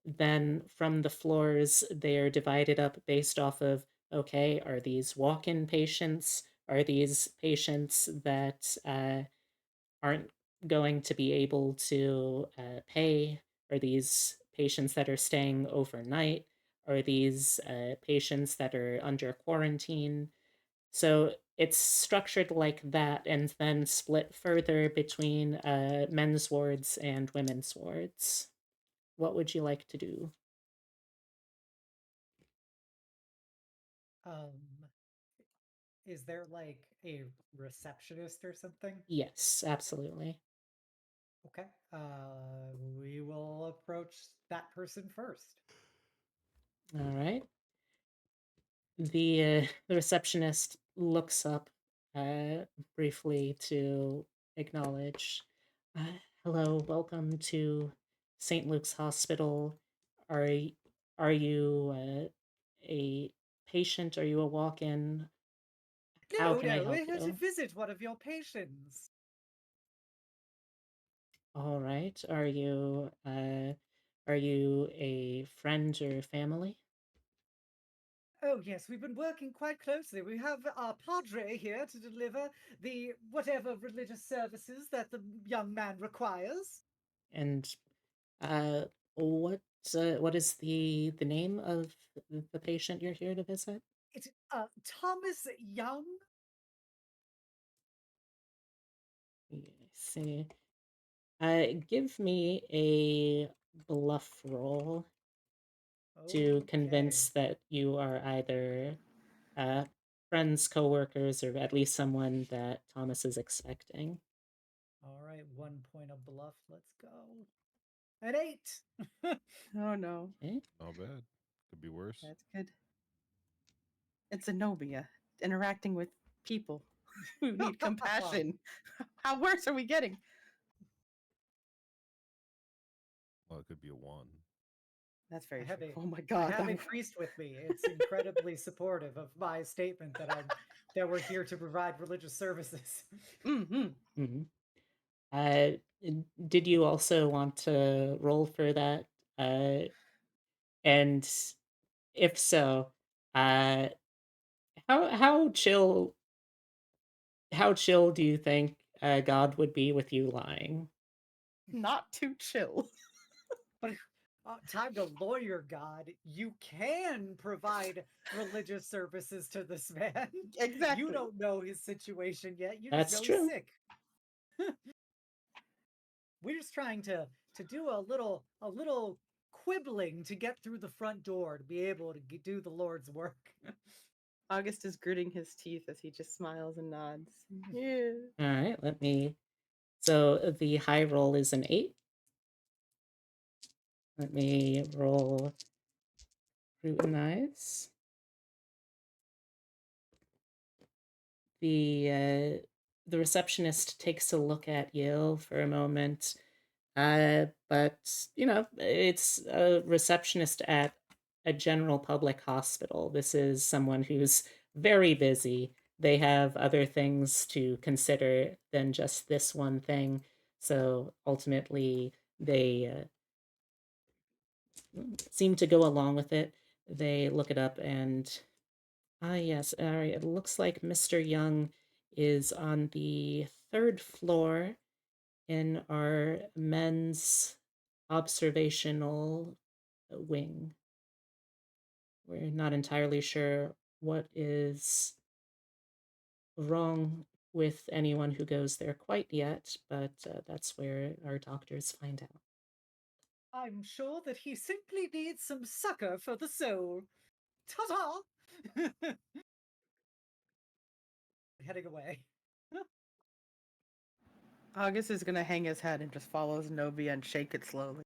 Then from the floors, they are divided up based off of, okay, are these walk-in patients? Are these patients that aren't going to be able to pay? Are these patients that are staying overnight? Are these patients that are under quarantine? So it's structured like that and then split further between men's wards and women's wards. What would you like to do? Um, is there like a receptionist or something? Yes, absolutely. Okay. We will approach that person first. All right. The receptionist looks up uh, briefly to acknowledge. Hello, welcome to St. Luke's Hospital. Are are you a patient? Are you a walk-in? How No, can I no, help we're here to you? visit one of your patients. All right. Are you a friend or family? Oh, yes, we've been working quite closely. We have our padre here to deliver the whatever religious services that the young man requires. And uh, what is the name of the patient you're here to visit? It's Thomas Young. Yeah, I see. Give me a bluff roll to Okay. convince that you are either uh, friends, coworkers, or at least someone that Thomas is expecting. All right, 1 point of bluff. Let's go. An 8. Oh no, Okay. Not bad. Could be worse. that's good. It's Xenobia interacting with people who need compassion. How worse are we getting? Well, it could be a 1. That's very I have true. a Oh my I god. have a priest with me. It's incredibly supportive of my statement that we're here to provide religious services. Mm-hmm. Mm-hmm. Uh, did you also want to roll for that? And if so, uh, how chill do you think God would be with you lying? Not too chill. But time to lawyer God. You can provide religious services to this man. You Exactly. don't know his situation yet. You just That's know he's true. sick. We're just trying to do a little quibbling to get through the front door to be able to do the Lord's work. August is gritting his teeth as he just smiles and nods. Yeah. All right, let me. So the high roll is an 8. Let me roll scrutinize. The receptionist takes a look at you for a moment, but it's a receptionist at a general public hospital. This is someone who's very busy. They have other things to consider than just this one thing. So ultimately, they seem to go along with it. They look it up and, yes, all right, it looks like Mr. Young is on the 3rd floor in our men's observational wing. We're not entirely sure what is wrong with anyone who goes there quite yet, but that's where our doctors find out. I'm sure that he simply needs some succor for the soul. Ta-ta! Heading away. August is gonna hang his head and just follow Xenobia and shake it slowly.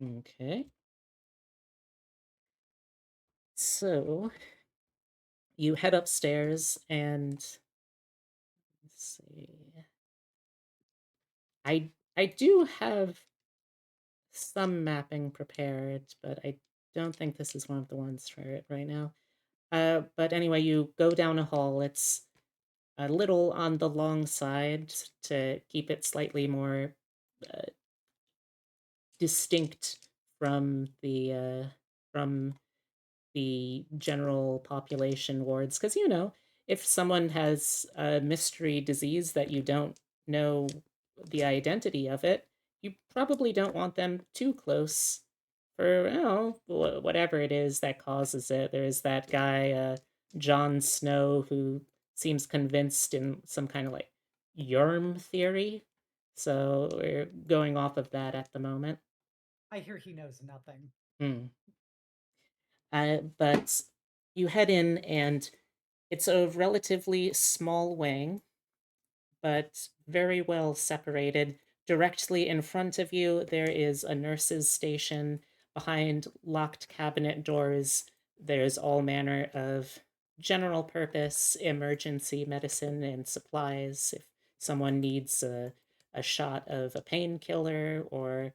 Okay. So you head upstairs and let's see. I do have some mapping prepared, but I don't think this is one of the ones for it right now. But anyway, you go down a hall. It's a little on the long side to keep it slightly more distinct from the general population wards, because if someone has a mystery disease that you don't know the identity of it, you probably don't want them too close for whatever it is that causes it. There's that guy Jon Snow who seems convinced in some kind of like Yerm theory, so we're going off of that at the moment. I hear he knows nothing. But you head in, and it's a relatively small wing, but very well separated. Directly in front of you, there is a nurse's station. Behind locked cabinet doors, there's all manner of general purpose emergency medicine and supplies. If someone needs a shot of a painkiller or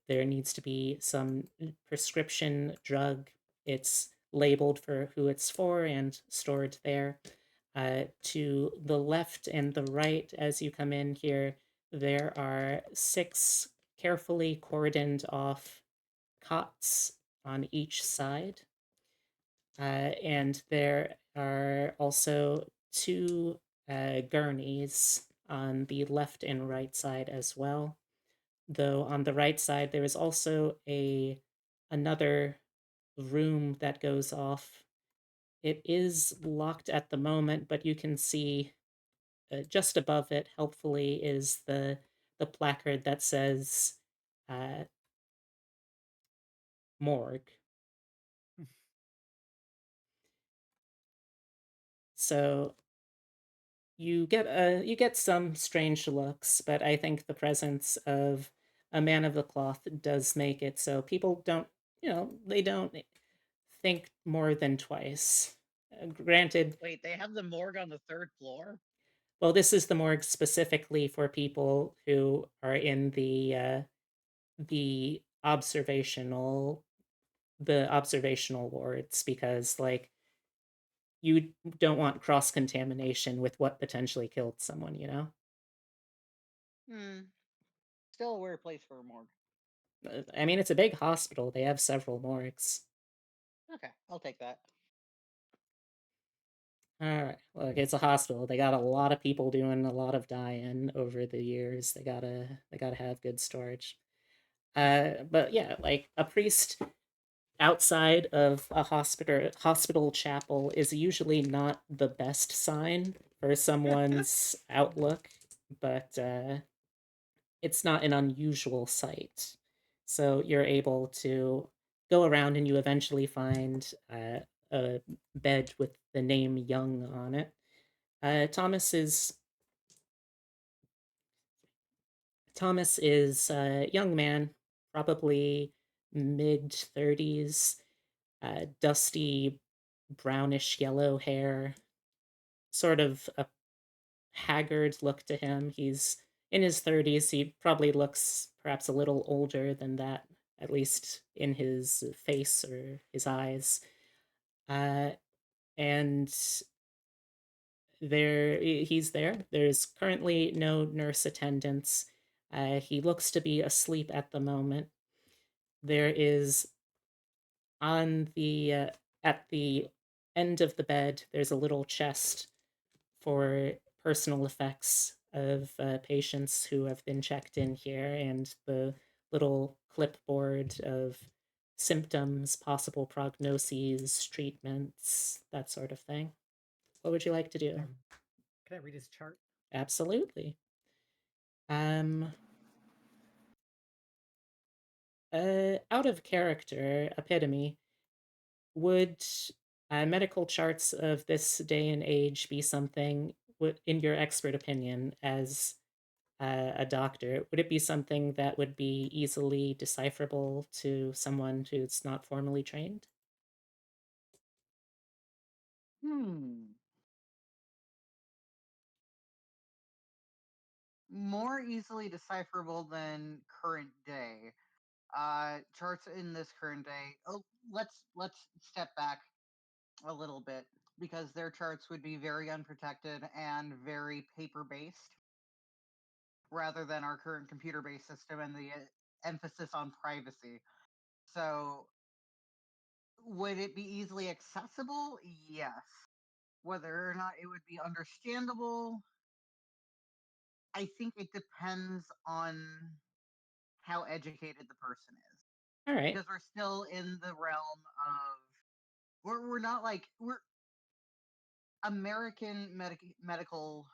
there needs to be some prescription drug, it's labeled for who it's for and stored there. To the left and the right, as you come in here, there are 6 carefully cordoned off cots on each side. And there are also 2 gurneys on the left and right side as well. Though on the right side, there is also another room that goes off. It is locked at the moment, but you can see just above it, helpfully, is the placard that says morgue. So you get some strange looks, but I think the presence of a man of the cloth does make it so people don't, they don't think more than twice. Granted, Wait, they have the morgue on the 3rd floor? well, this is the morgue specifically for people who are in the observational wards, because like you don't want cross contamination with what potentially killed someone, Still a weird place for a morgue. I mean, it's a big hospital. They have several morgues. Okay, I'll take that. All right. Look, it's a hospital. They got a lot of people doing a lot of dying over the years. They gotta have good storage. But yeah, like a priest outside of a hospital chapel is usually not the best sign for someone's outlook. but it's not an unusual sight. So you're able to go around and you eventually find a bed with the name Young on it. Thomas is a young man, probably mid 30s, dusty brownish yellow hair, sort of a haggard look to him. He's in his 30s. He probably looks perhaps a little older than that, at least in his face or his eyes. Uh, and he's there. There's currently no nurse attendants. He looks to be asleep at the moment. There is on the at the end of the bed, there's a little chest for personal effects of patients who have been checked in here, and the little clipboard of symptoms, possible prognoses, treatments, that sort of thing. What would you like to do? Can I read his chart? Absolutely. Out of character, epitome, would medical charts of this day and age be something, in your expert opinion, as a doctor, would it be something that would be easily decipherable to someone who's not formally trained? More easily decipherable than current day. Charts in this current day. Oh, let's step back a little bit because their charts would be very unprotected and very paper based rather than our current computer based system and the emphasis on privacy. So, would it be easily accessible? Yes. Whether or not it would be understandable, I think it depends on how educated the person is. All right. Because we're still in the realm of we're not like we're American medical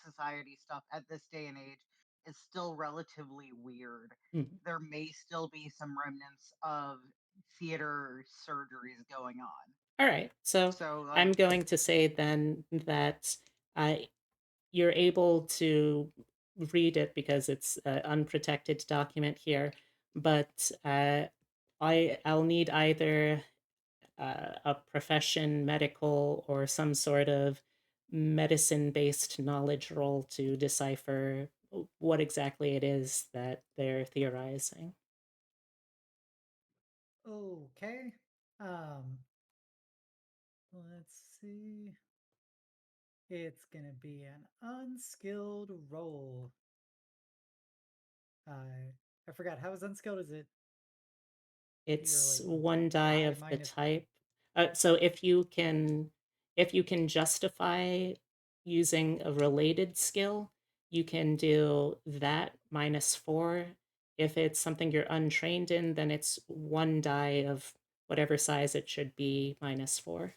society stuff at this day and age is still relatively weird. Mhm. There may still be some remnants of theater surgeries going on. All right. So So, I'm going to say then that uh, you're able to read it because it's an unprotected document here, but I'll need either a profession, medical, or some sort of medicine based knowledge role to decipher what exactly it is that they're theorizing. Okay. Um, let's see. It's gonna be an unskilled roll. I forgot how is unskilled. Is it It's like one die of the minus type. So if you can justify using a related skill, you can do that -4. If it's something you're untrained in, then it's one die of whatever size it should be -4.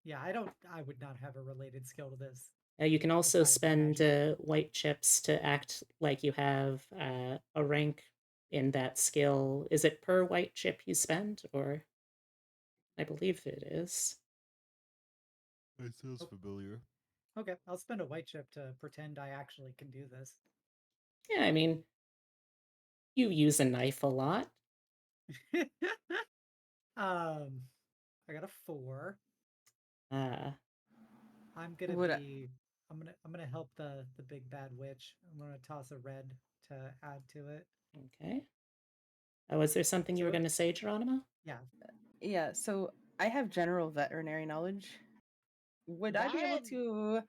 Yeah, I would not have a related skill to this. You can also Aside from spend magic. white chips to act like you have a rank in that skill. Is it per white chip you spend, or I believe it is? That sounds Oh, familiar. okay, I'll spend a white chip to pretend I actually can do this. Yeah, I mean, you use a knife a lot. I got a 4. Uh, I'm gonna Would I, be I'm gonna help the big bad witch. I'm gonna toss a red to add to it. okay. Was there something you were So going to say, Geronimo? yeah, yeah, so I have general veterinary knowledge. Would I be able that to?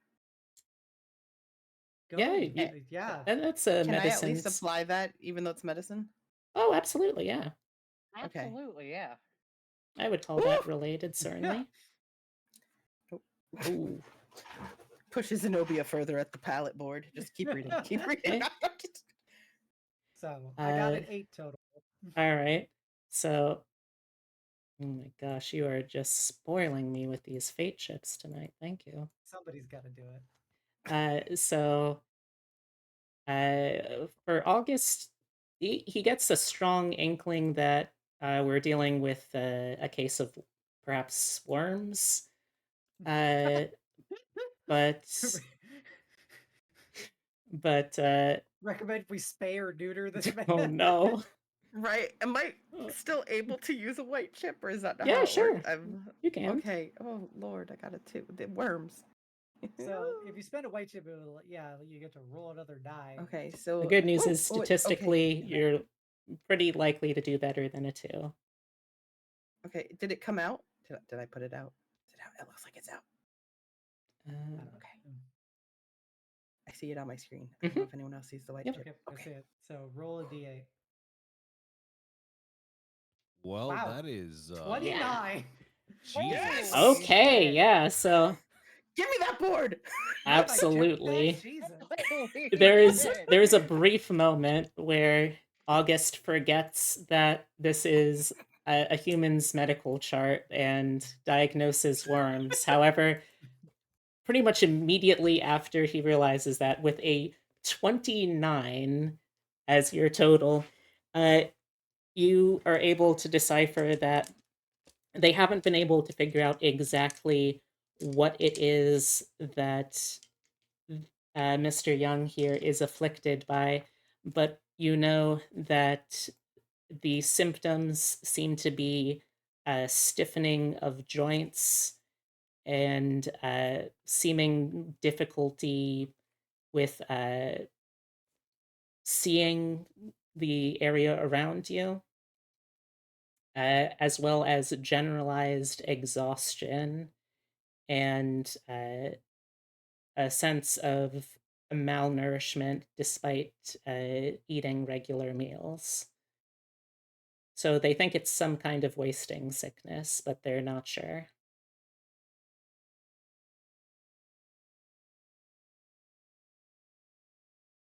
Yeah, eh, yeah. that's a Can I at least medicines. apply that, even though it's medicine? Oh, absolutely, yeah. Okay. absolutely, yeah. I would call Woo! that related, certainly. Oh. Ooh, Pushes Xenobia further at the palette board. Just keep reading. Keep reading. okay. So I got an 8 total. All right. So, oh my gosh, you are just spoiling me with these fate chips tonight. Thank you. Somebody's got to do it. So For August, he gets a strong inkling that we're dealing with a case of perhaps worms. But Recommend we spay or neuter this man. oh no. Right? Am I still able to use a white chip, or is that not Yeah, how it sure. works? You can. Okay. Oh Lord, I got it too. The worms. So if you spend a white chip, you get to roll another die. Okay, so The good news oh, is oh, wait, statistically, okay. you're pretty likely to do better than a 2. Okay, did it come out? Did I put it out? Is it out? It looks like it's out. Okay. I see it on my screen. I don't know if anyone else sees the white Yep. chip. Yep, I see it. So roll a d8. Oh, well, Wow. that is 29. Jesus. Okay, shit. yeah, so Give me that board. absolutely. Jesus. There's a brief moment where August forgets that this is a human's medical chart and diagnoses worms. However, pretty much immediately after he realizes that, with a 29 as your total, you are able to decipher that they haven't been able to figure out exactly what it is that Mr. Young here is afflicted by, but you know that the symptoms seem to be stiffening of joints and seeming difficulty with seeing the area around you, as well as generalized exhaustion and a sense of malnourishment despite eating regular meals. So they think it's some kind of wasting sickness, but they're not sure.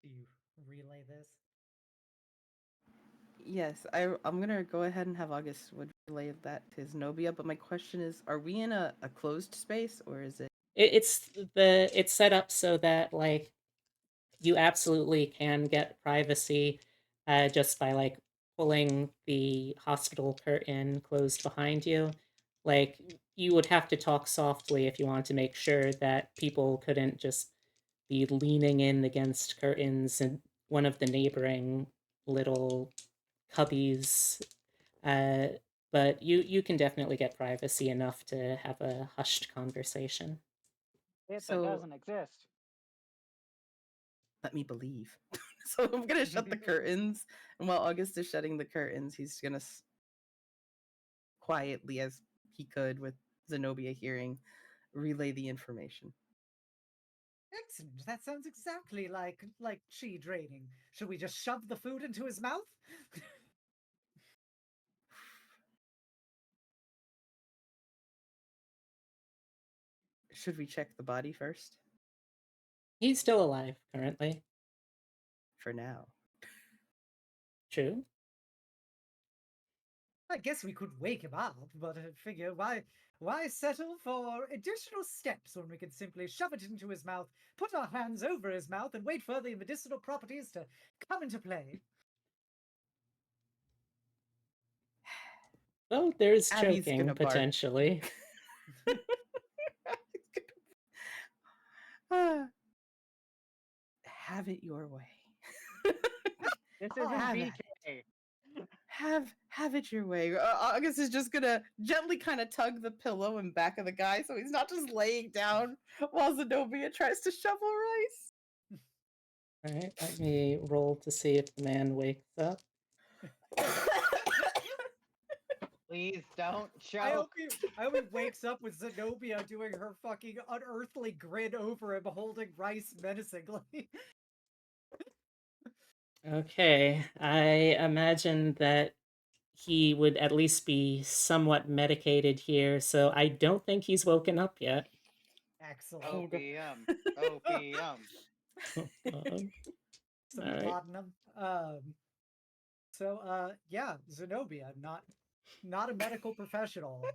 Do you relay this? Yes, I'm gonna go ahead and have August would relay that to Xenobia. But my question is, are we in a closed space, or is it? It's set up so that like you absolutely can get privacy just by like pulling the hospital curtain closed behind you. Like you would have to talk softly if you want to make sure that people couldn't just be leaning in against curtains and one of the neighboring little cubbies. Uh, but you can definitely get privacy enough to have a hushed conversation. It So- doesn't exist. Let me believe. So I'm gonna shut the curtains, and while August is shutting the curtains, he's gonna quietly, as he could with Xenobia hearing, relay the information. Excellent. That sounds exactly like chi draining. Should we just shove the food into his mouth? Should we check the body first? He's still alive currently. For now. True. I guess we could wake him up, but I figure why settle for additional steps when we could simply shove it into his mouth, put our hands over his mouth, and wait for the medicinal properties to come into play? Well, there's Abby's choking gonna bark. potentially. Have it your way. This Oh, isn't have BK. Have it your way. August is just gonna gently kind of tug the pillow and back of the guy, so he's not just laying down while Xenobia tries to shovel rice. All right, let me roll to see if the man wakes up. Please don't I choke. hope he wakes up with Xenobia doing her fucking unearthly grin over him, holding rice menacingly. Okay, I imagine that he would at least be somewhat medicated here, so I don't think he's woken up yet. Excellent. Opium. Opium. Some All right. laudanum. Yeah, Xenobia, not a medical professional.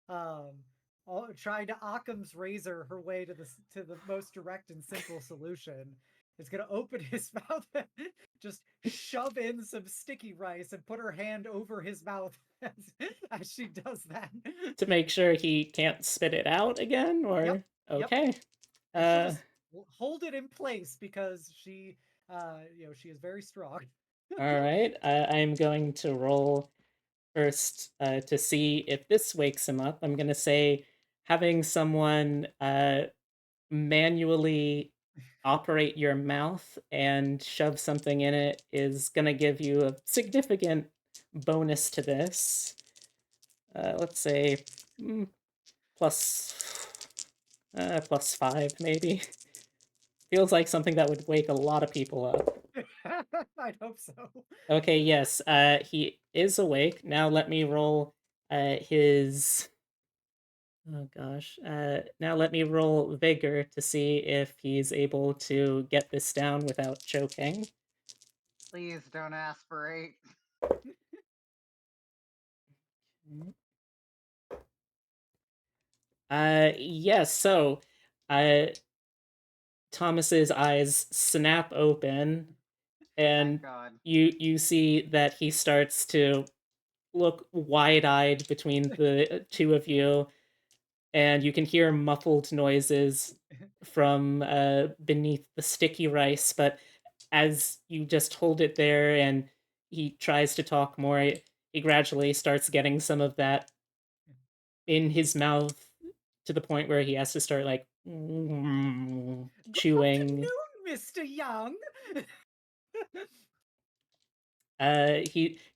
Trying to Occam's razor her way to the most direct and simple solution is gonna open his mouth and just shove in some sticky rice and put her hand over his mouth as she does that. To make sure he can't spit it out again, or Yep. okay. And she'll just hold it in place because she, she is very strong. All right. I'm going to roll first to see if this wakes him up. I'm going to say having someone manually operate your mouth and shove something in it is going to give you a significant bonus to this. Let's say plus 5, maybe. Feels like something that would wake a lot of people up. I'd hope so. Okay, yes, he is awake. Now let me roll his... Oh gosh. Now let me roll Vigor to see if he's able to get this down without choking. Please don't aspirate. Yes, so Thomas's eyes snap open, and Thank God. you see that he starts to look wide-eyed between the two of you, and you can hear muffled noises from beneath the sticky rice, but as you just hold it there and he tries to talk more, he gradually starts getting some of that in his mouth to the point where he has to start like chewing. Good afternoon, Mr. Young.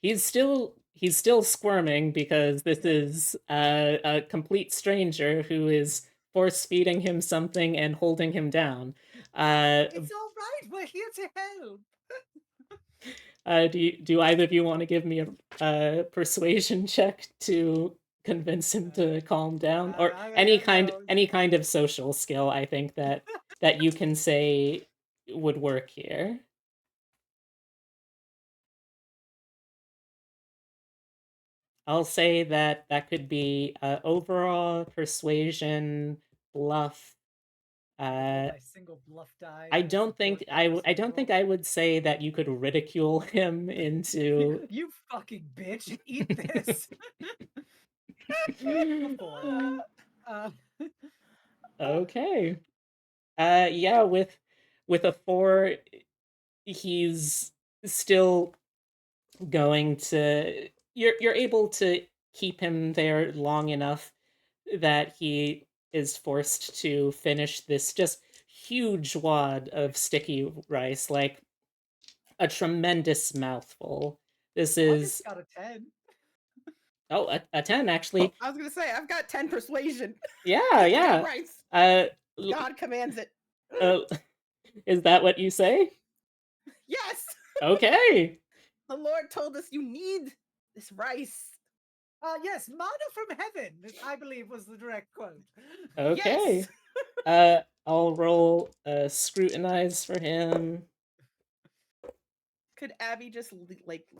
He's still squirming because this is a complete stranger who is force feeding him something and holding him down. It's all right. We're here to help. Do either of you want to give me a persuasion check to convince him to calm down, or any kind of social skill? I think that you can say would work here. I'll say that could be overall persuasion, bluff. My single bluff die. I don't think I would say that you could ridicule him into. You fucking bitch! Eat this. Okay. Yeah, with a 4, he's still going to. You're able to keep him there long enough that he is forced to finish this just huge wad of sticky rice, like a tremendous mouthful. This is got a 10. Oh, a 10 actually. I was gonna say I've got 10 persuasion. Yeah. Rice. God commands it. Is that what you say? Yes. Okay. The Lord told us you need this rice. Yes, manna from heaven, I believe was the direct quote. Okay. Yes. I'll roll scrutinize for him. Could Abby just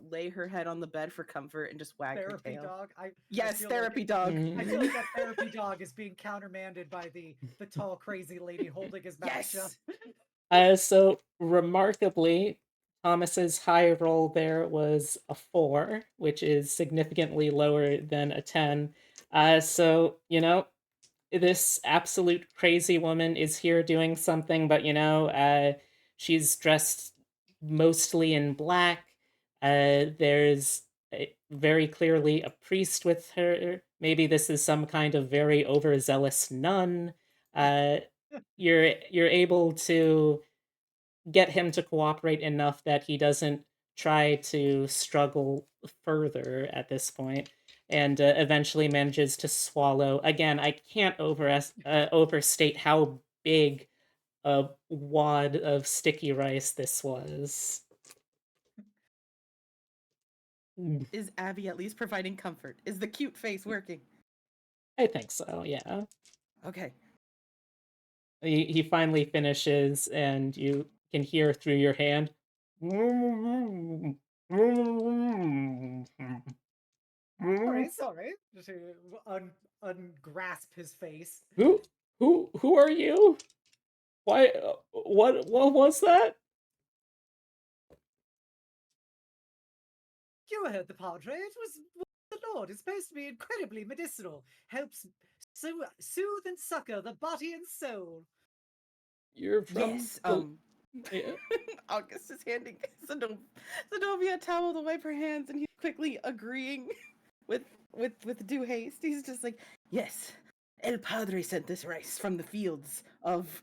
lay her head on the bed for comfort and just wag her tail? Therapy dog. Yes, therapy dog. I feel like that therapy dog is being countermanded by the tall, crazy lady holding his mouth shut. So remarkably, Thomas's high roll there was a 4, which is significantly lower than a 10. So, this absolute crazy woman is here doing something, but, she's dressed mostly in black. There's very clearly a priest with her. Maybe this is some kind of very overzealous nun. You're able to get him to cooperate enough that he doesn't try to struggle further at this point, and eventually manages to swallow. Again, I can't overstate how big a wad of sticky rice this was. Is Abby at least providing comfort? Is the cute face working? I think so, yeah. Okay. He finally finishes, and you can hear through your hand. Sorry. Just ungrasp his face. Who are you? Why What was that? You heard the Padre. It was the Lord. It's supposed to be incredibly medicinal. Helps soothe and succor the body and soul. You're from Yes. yeah. August is handing Xenobia a towel to wipe her hands, and he's quickly agreeing with due haste. He's just like, yes, El Padre sent this rice from the fields of.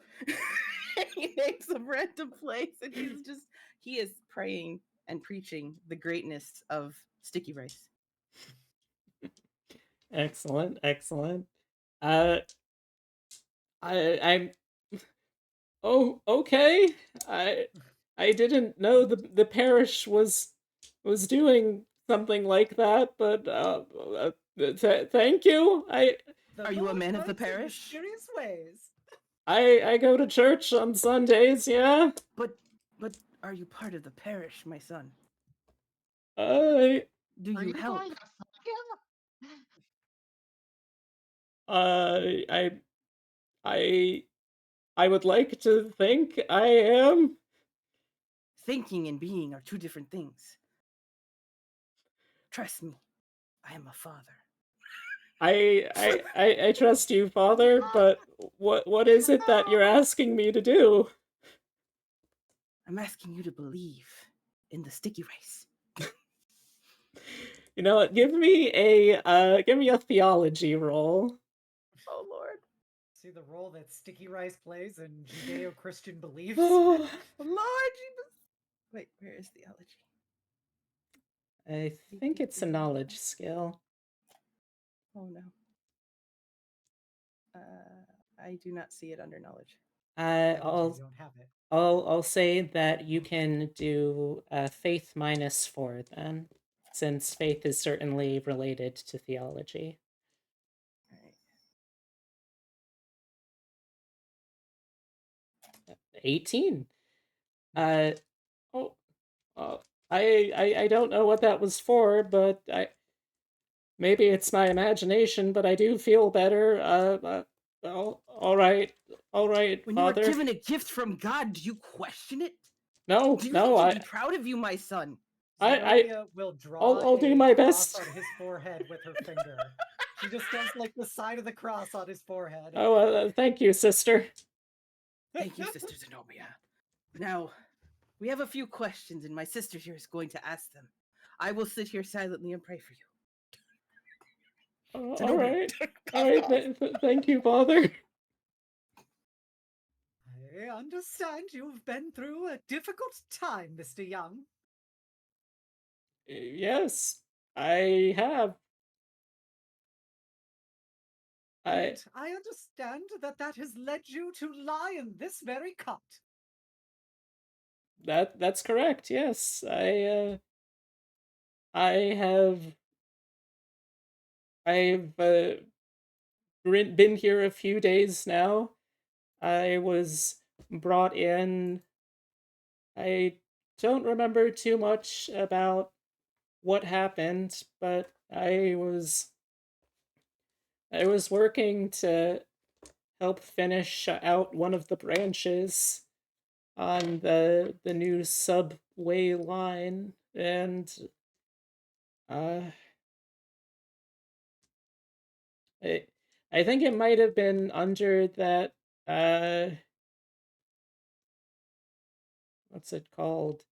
He names some random place, and he is praying and preaching the greatness of sticky rice. Excellent, excellent. I'm oh, okay. I didn't know the parish was doing something like that, but thank you. The Are you a Lord man of the works in parish? mysterious ways. I go to church on Sundays, yeah. But are you part of the parish, my son? I Do Are you you help? going to fuck him? I I I would like to think I am. Thinking and being are two different things. Trust me, I am a father. I trust you, Father, but what is it that you're asking me to do? I'm asking you to believe in the sticky rice. You know what? Give me a theology roll. Oh Lord. See the role that sticky rice plays in Judeo-Christian beliefs. Oh, Lord Jesus. Wait, where is theology? I think it's a knowledge skill. Oh no. I do not see it under knowledge. That means you don't have it. I'll say that you can do faith -4 then, since faith is certainly related to theology. All right. 18. Oh, I don't know what that was for, but maybe it's my imagination, but I do feel better. All right, When Father. you are given a gift from God, do you question it? No, Do you no, think to be proud of you, my son? Zenobia will draw I'll do my best. cross on his forehead with her finger. She just does like the side of the cross on his forehead. Oh, thank you, sister. Thank you, Sister Xenobia. Now, we have a few questions, and my sister here is going to ask them. I will sit here silently and pray for you. All right. Thank you, Father. I understand you've been through a difficult time, Mr. Young. Yes, I have. And I understand that has led you to lie in this very cot. That's correct. Yes, I've been here a few days now. I was brought in. I don't remember too much about what happened, but I was working to help finish out one of the branches on the new subway line, and I think it might have been under that what's it called?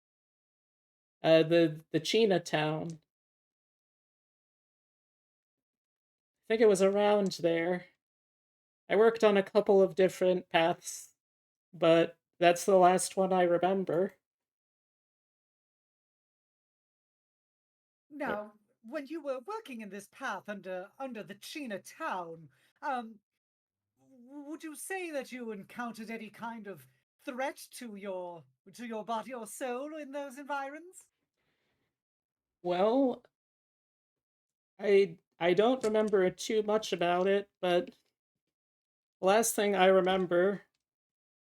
The Chinatown. I think it was around there. I worked on a couple of different paths, but that's the last one I remember. Now, when you were working in this path under the Chinatown, would you say that you encountered any kind of threat to your body or soul in those environs? Well, I don't remember too much about it, but the last thing I remember,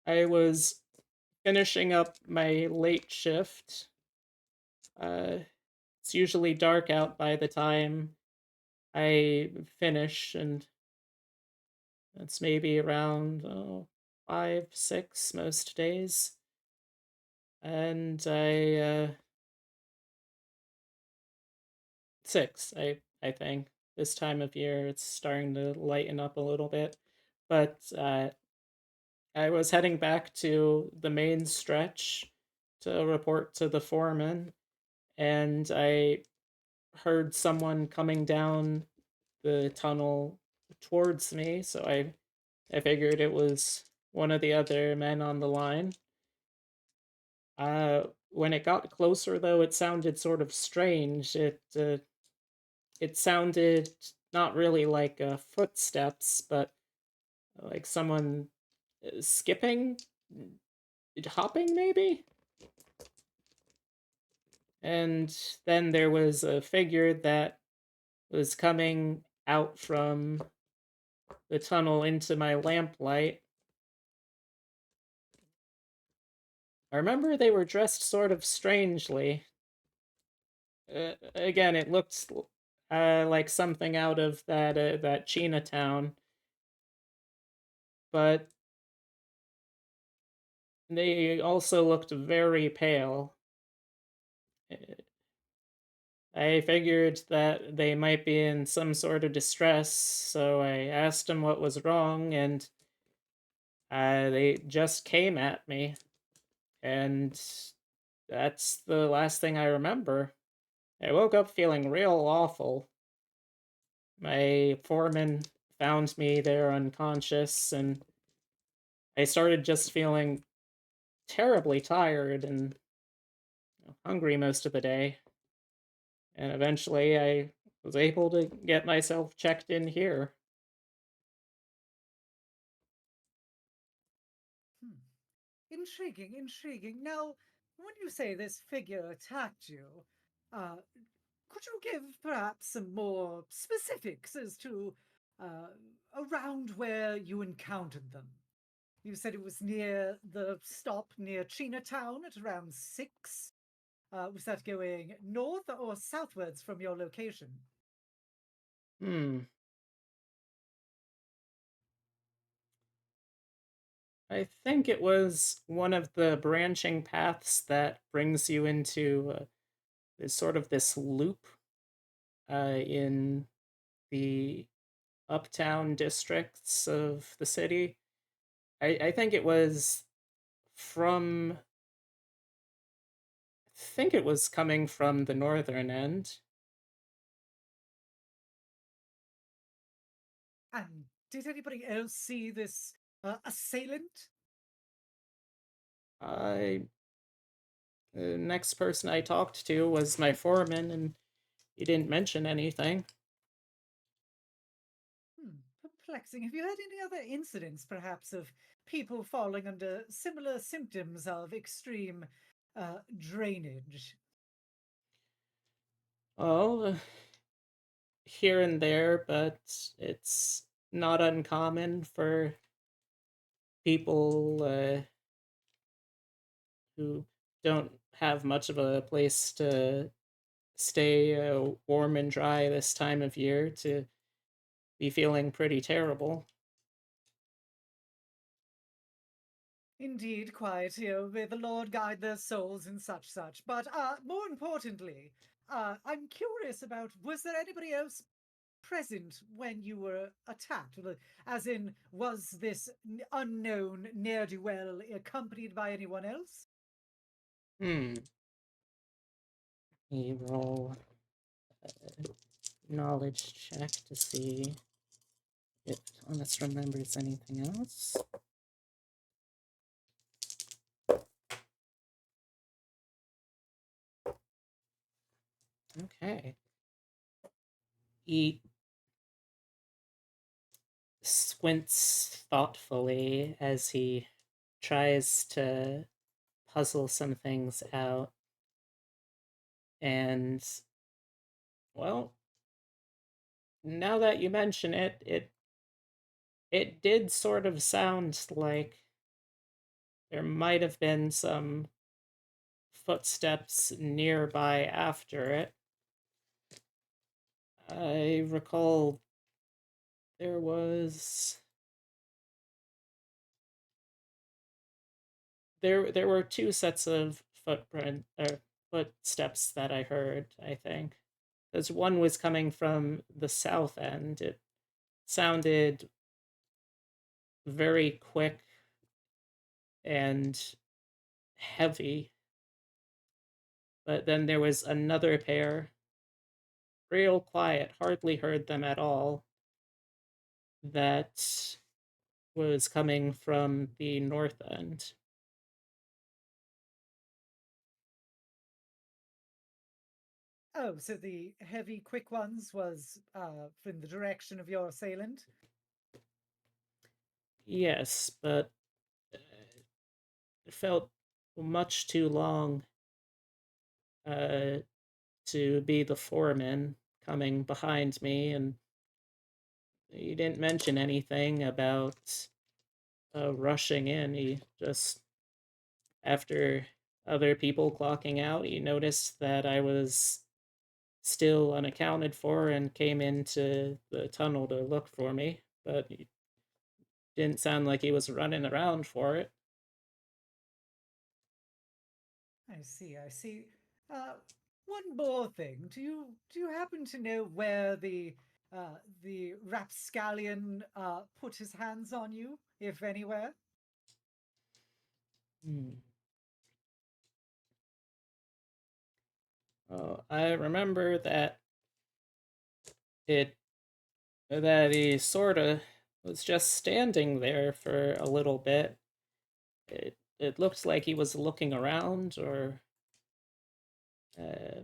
I was finishing up my late shift. It's usually dark out by the time I finish, and it's maybe around 5, 6 most days. And I 6, I think. This time of year it's starting to lighten up a little bit. But I was heading back to the main stretch to report to the foreman, and I heard someone coming down the tunnel towards me, so I figured it was one of the other men on the line. When it got closer, though, it sounded sort of strange. It sounded not really like footsteps, but like someone skipping, hopping, maybe. And then there was a figure that was coming out from the tunnel into my lamplight. I remember they were dressed sort of strangely. Again, it looked like something out of that Chinatown, but they also looked very pale. Uh, I figured that they might be in some sort of distress, so I asked them what was wrong, and they just came at me, and that's the last thing I remember. I woke up feeling real awful. My foreman found me there unconscious, and I started just feeling terribly tired and hungry most of the day. And eventually I was able to get myself checked in here. Hmm. Intriguing, intriguing. Now, when you say this figure attacked you, uh, could you give perhaps some more specifics as to uh, around where you encountered them? You said it was near the stop near Chinatown at around 6. Was that going north or southwards from your location? Hmm. I think it was one of the branching paths that brings you into this sort of this loop in the uptown districts of the city. I think it was from. I think it was coming from the northern end. And did anybody else see this assailant? I The next person I talked to was my foreman, and he didn't mention anything. Perplexing. Have you had any other incidents, perhaps, of people falling under similar symptoms of extreme drainage? Well, here and there, but it's not uncommon for people who don't have much of a place to stay warm and dry this time of year to be feeling pretty terrible. Indeed, quite. May the Lord guide their souls and such. But more importantly, I'm curious about, was there anybody else present when you were attacked? As in, was this unknown ne'er-do-well accompanied by anyone else? Hmm. Let me roll a knowledge check to see if Thomas remembers anything else. Okay. He squints thoughtfully as he tries to puzzle some things out. And, well, now that you mention it, it did sort of sound like there might have been some footsteps nearby after it. I recall there was there were two sets of footsteps that I heard, I think. Because one was coming from the south end. It sounded very quick and heavy. But then there was another pair, real quiet, hardly heard them at all, that was coming from the north end. Oh, so the heavy, quick ones was in the direction of your assailant? Yes, but it felt much too long uh, to be the foreman coming behind me, and he didn't mention anything about rushing in. He just, after other people clocking out, he noticed that I was still unaccounted for and came into the tunnel to look for me, but he didn't sound like he was running around for it. I see, I see. Uh, one more thing. Do you happen to know where the rapscallion put his hands on you, if anywhere? Hmm. I remember it that he sorta was just standing there for a little bit. It looked like he was looking around or uh,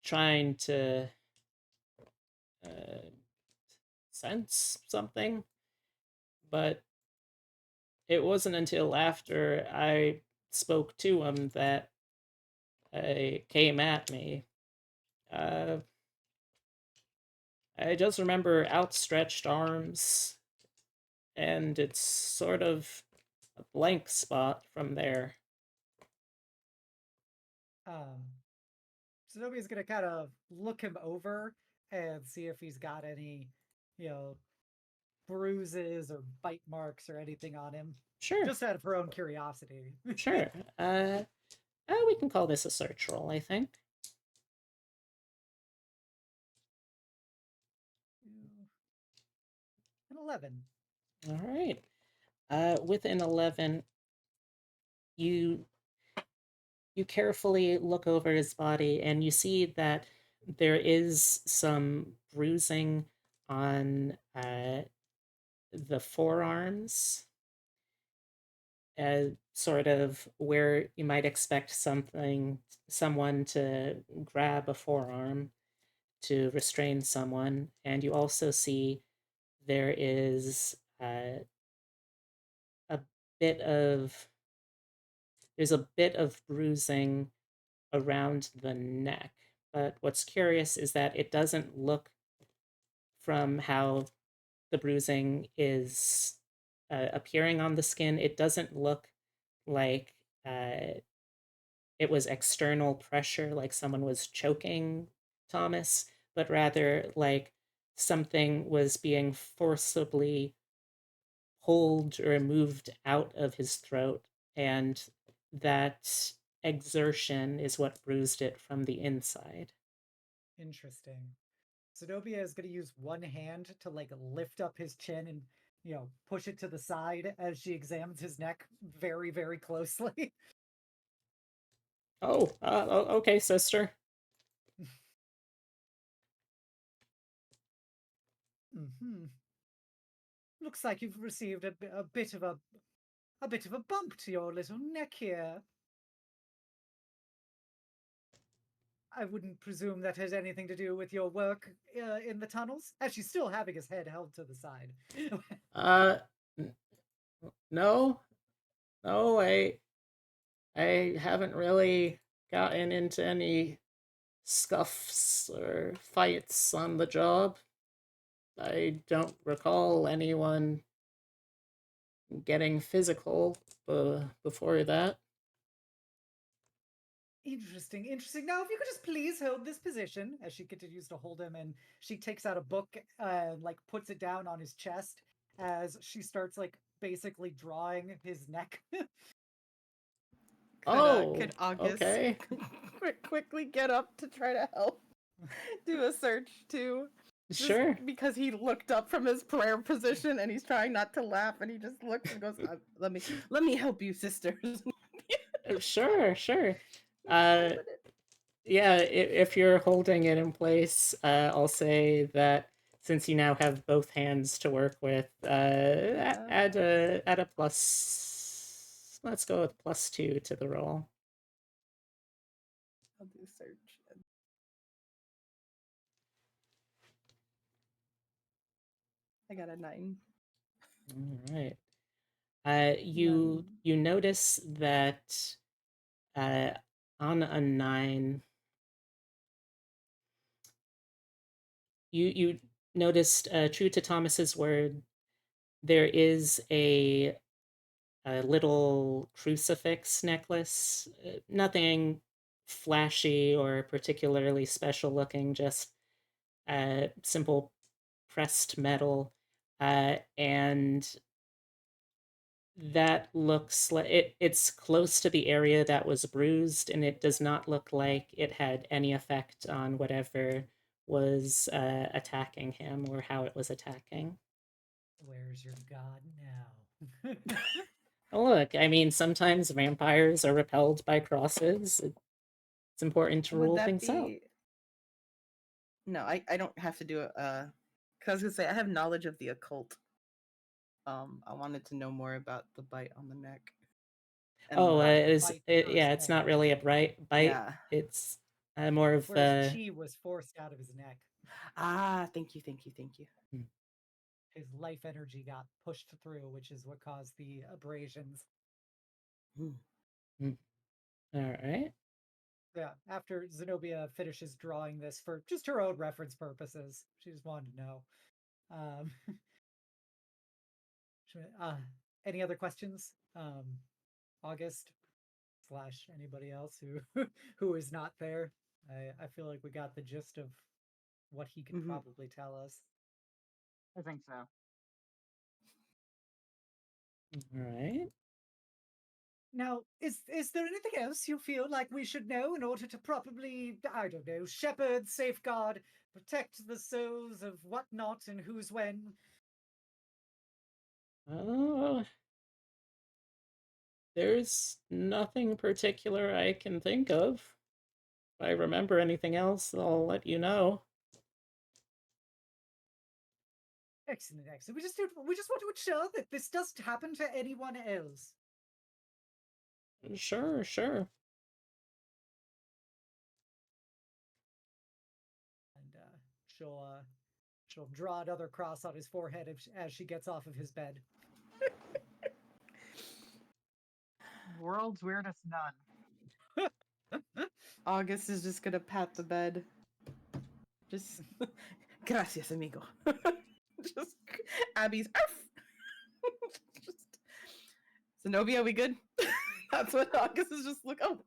trying to uh, sense something, but it wasn't until after I spoke to him that he came at me. Uh, I just remember outstretched arms, and it's sort of a blank spot from there. Um, Zenobia's gonna kind of look him over and see if he's got any, you know, bruises or bite marks or anything on him, Sure, just out of her own curiosity. sure. We can call this a search roll, I think. An 11. All right. With an 11, you you carefully look over his body and you see that there is some bruising on the forearms, sort of where you might expect someone to grab a forearm to restrain someone. And you also see there is a bit of there's a bit of bruising around the neck. But what's curious is that it doesn't look, from how the bruising is appearing on the skin, it doesn't look like it was external pressure, like someone was choking Thomas, but rather like something was being forcibly pulled or moved out of his throat, and that exertion is what bruised it from the inside. Interesting. Zenobia is going to use one hand to like lift up his chin and, push it to the side as she examines his neck very, very closely. Okay, sister. Hmm. Looks like you've received a bit of a bit of a bump to your little neck here. I wouldn't presume that has anything to do with your work in the tunnels, as she's still having his head held to the side. Uh, no, no, I haven't really gotten into any scuffs or fights on the job. I don't recall anyone getting physical before that. Interesting, interesting. Now, if you could just please hold this position as she continues to hold him, and she takes out a book and like puts it down on his chest as she starts like basically drawing his neck. Could Oh, August okay. quickly get up to try to help do a search too? Just Sure. because he looked up from his prayer position and he's trying not to laugh, and he just looks and goes, "Let me help you, sisters." Sure, sure. Uh, yeah, if you're holding it in place, I'll say that since you now have both hands to work with, add a plus. Let's go with +2 to the roll. I'll do search. I got a 9. All right. You notice that on a 9, you noticed, true to Thomas's word, there is a little crucifix necklace. Nothing flashy or particularly special looking, just simple pressed metal. And that looks like it's close to the area that was bruised, and it does not look like it had any effect on whatever was attacking him or how it was attacking. Where's your god now? Oh, look, I mean, sometimes vampires are repelled by crosses. It's important to Would rule that things out. be? No, I don't have to do it. Cause I was gonna say I have knowledge of the occult. I wanted to know more about the bite on the neck. And Oh, bite yeah, first it's and not really a everything. bright bite. Yeah. It's more of Whereas chi was forced out of his neck. Thank you. His life energy got pushed through, which is what caused the abrasions. all right. Yeah, after Xenobia finishes drawing this for just her own reference purposes, she just wanted to know. Um, any other questions? August / anybody else who who is not there. I feel like we got the gist of what he could probably tell us. I think so. All right. Now, is there anything else you feel like we should know in order to properly, I don't know, shepherd, safeguard, protect the souls of whatnot and who's when? There's nothing particular I can think of. If I remember anything else, I'll let you know. Excellent, excellent. We just want to ensure that this doesn't happen to anyone else. Sure, sure. And she'll draw another cross on his forehead as she gets off of his bed. World's weirdest nun. August is just gonna pat the bed. Just gracias, amigo. Just Abby's. Just, Zenobia, we good? That's what August is just look. Oh,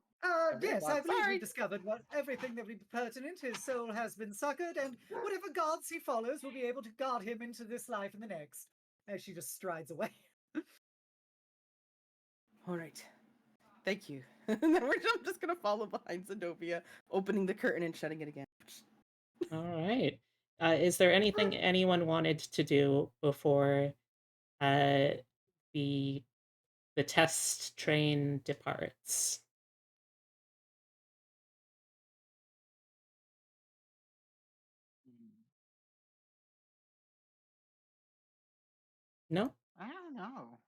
Yes, I believe sorry. we discovered everything that would be pertinent. His soul has been succored, and whatever gods he follows will be able to guard him into this life and the next. As she just strides away. All right. Thank you. And then I'm just gonna follow behind Zenobia, opening the curtain and shutting it again. All right. Is there anything anyone wanted to do before the test train departs? No? I don't know.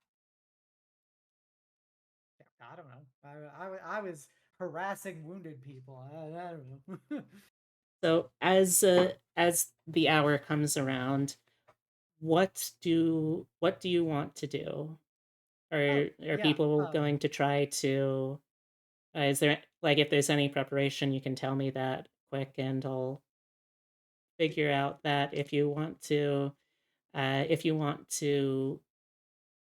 I don't know. I was harassing wounded people. I don't know. So as the hour comes around, what do you want to do? Are yeah, people going to try to is there like if there's any preparation you can tell me that quick and I'll figure out that if you want to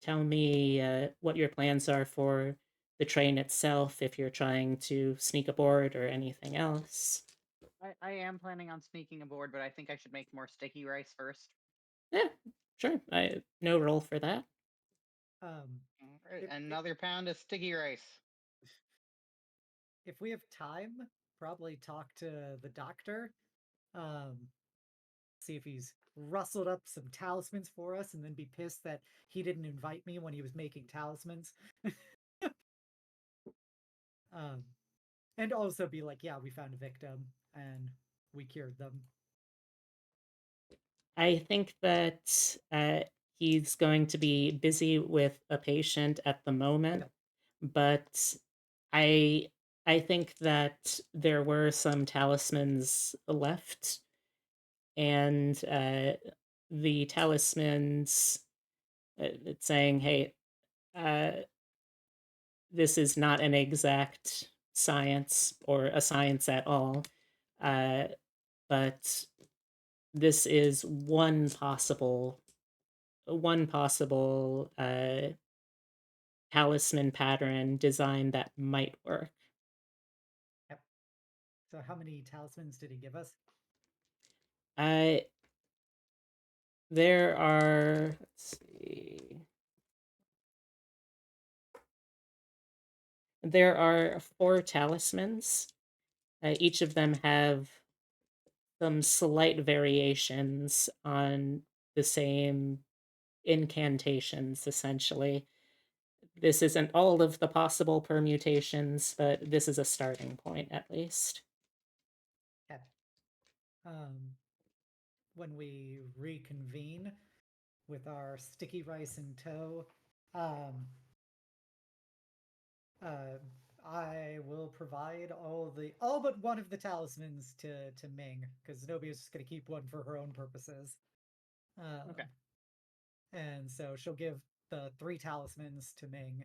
tell me what your plans are for the train itself, if you're trying to sneak aboard or anything else. I am planning on sneaking aboard, but I think I should make more sticky rice first. Yeah, sure. I no roll for that. All right, another pound of sticky rice. if we have time, probably talk to the doctor. See if he's rustled up some talismans for us, and then be pissed that he didn't invite me when he was making talismans. And also be like, yeah, we found a victim and we cured them. I think that he's going to be busy with a patient at the moment, Yep. but I I think that there were some talismans left, and the talismans, it's saying, "Hey, uh, this is not an exact science or a science at all, uh, but this is one possible talisman pattern design that might work." Yep. So how many talismans did he give us? Uh, there are, let's see, there are 4 talismans. Each of them have some slight variations on the same incantations, essentially. This isn't all of the possible permutations, but this is a starting point, at least. Okay. When we reconvene with our sticky rice in tow, um, I will provide all but one of the talismans to Ming, because Zenobia's just gonna keep one for her own purposes. Okay. And so she'll give the 3 talismans to Ming.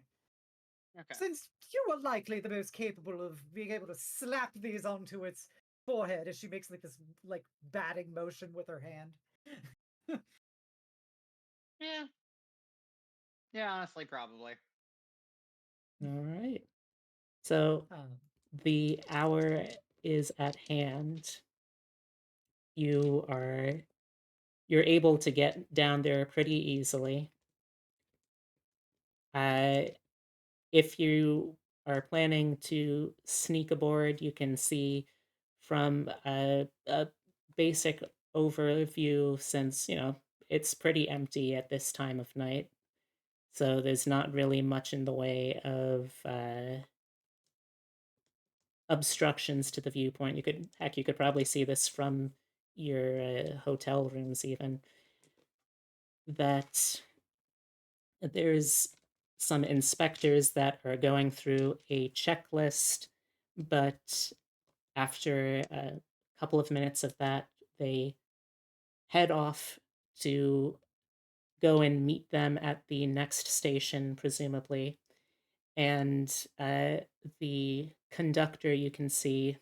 Okay. Since you are likely the most capable of being able to slap these onto its forehead, as she makes like this batting motion with her hand. Yeah. Yeah, honestly, probably. All right. So the hour is at hand. You're able to get down there pretty easily. If you are planning to sneak aboard, you can see from a basic overview, since it's pretty empty at this time of night. So there's not really much in the way of obstructions to the viewpoint. You could probably see this from your hotel rooms even. That there's some inspectors that are going through a checklist, but after a couple of minutes of that, they head off to go and meet them at the next station, presumably. And the conductor, you can see,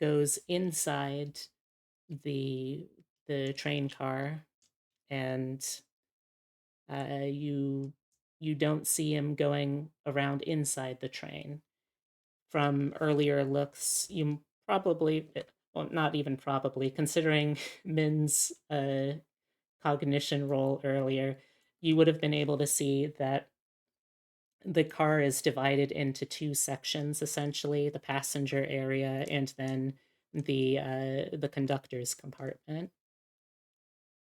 goes inside the train car, and you don't see him going around inside the train. From earlier looks, you probably, well, not even probably, considering Min's cognition roll earlier, you would have been able to see that the car is divided into 2 sections, essentially, the passenger area and then the conductor's compartment.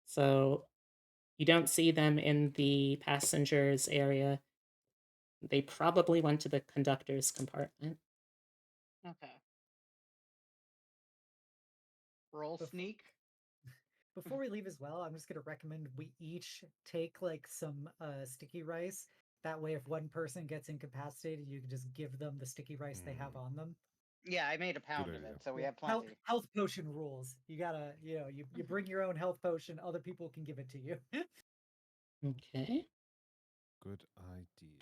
So you don't see them in the passengers area. They probably went to the conductor's compartment. Okay. Roll sneak. Before we leave as well, I'm just gonna recommend we each take some sticky rice. That way, if one person gets incapacitated, you can just give them the sticky rice they have on them. Yeah, I made a pound of idea. it, so we Yeah. have plenty. Health potion rules. You gotta, you bring your own health potion. Other people can give it to you. Okay. Good idea.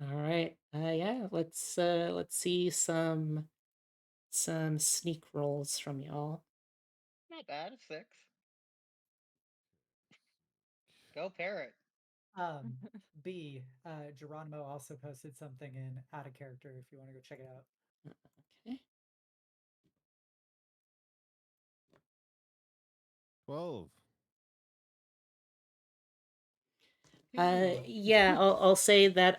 All right. Yeah, let's see some sneak rolls from y'all. Not bad. 6. Go Parrot. B. Geronimo also posted something in Out of Character if you want to go check it out. Okay. 12. Yeah, I'll say that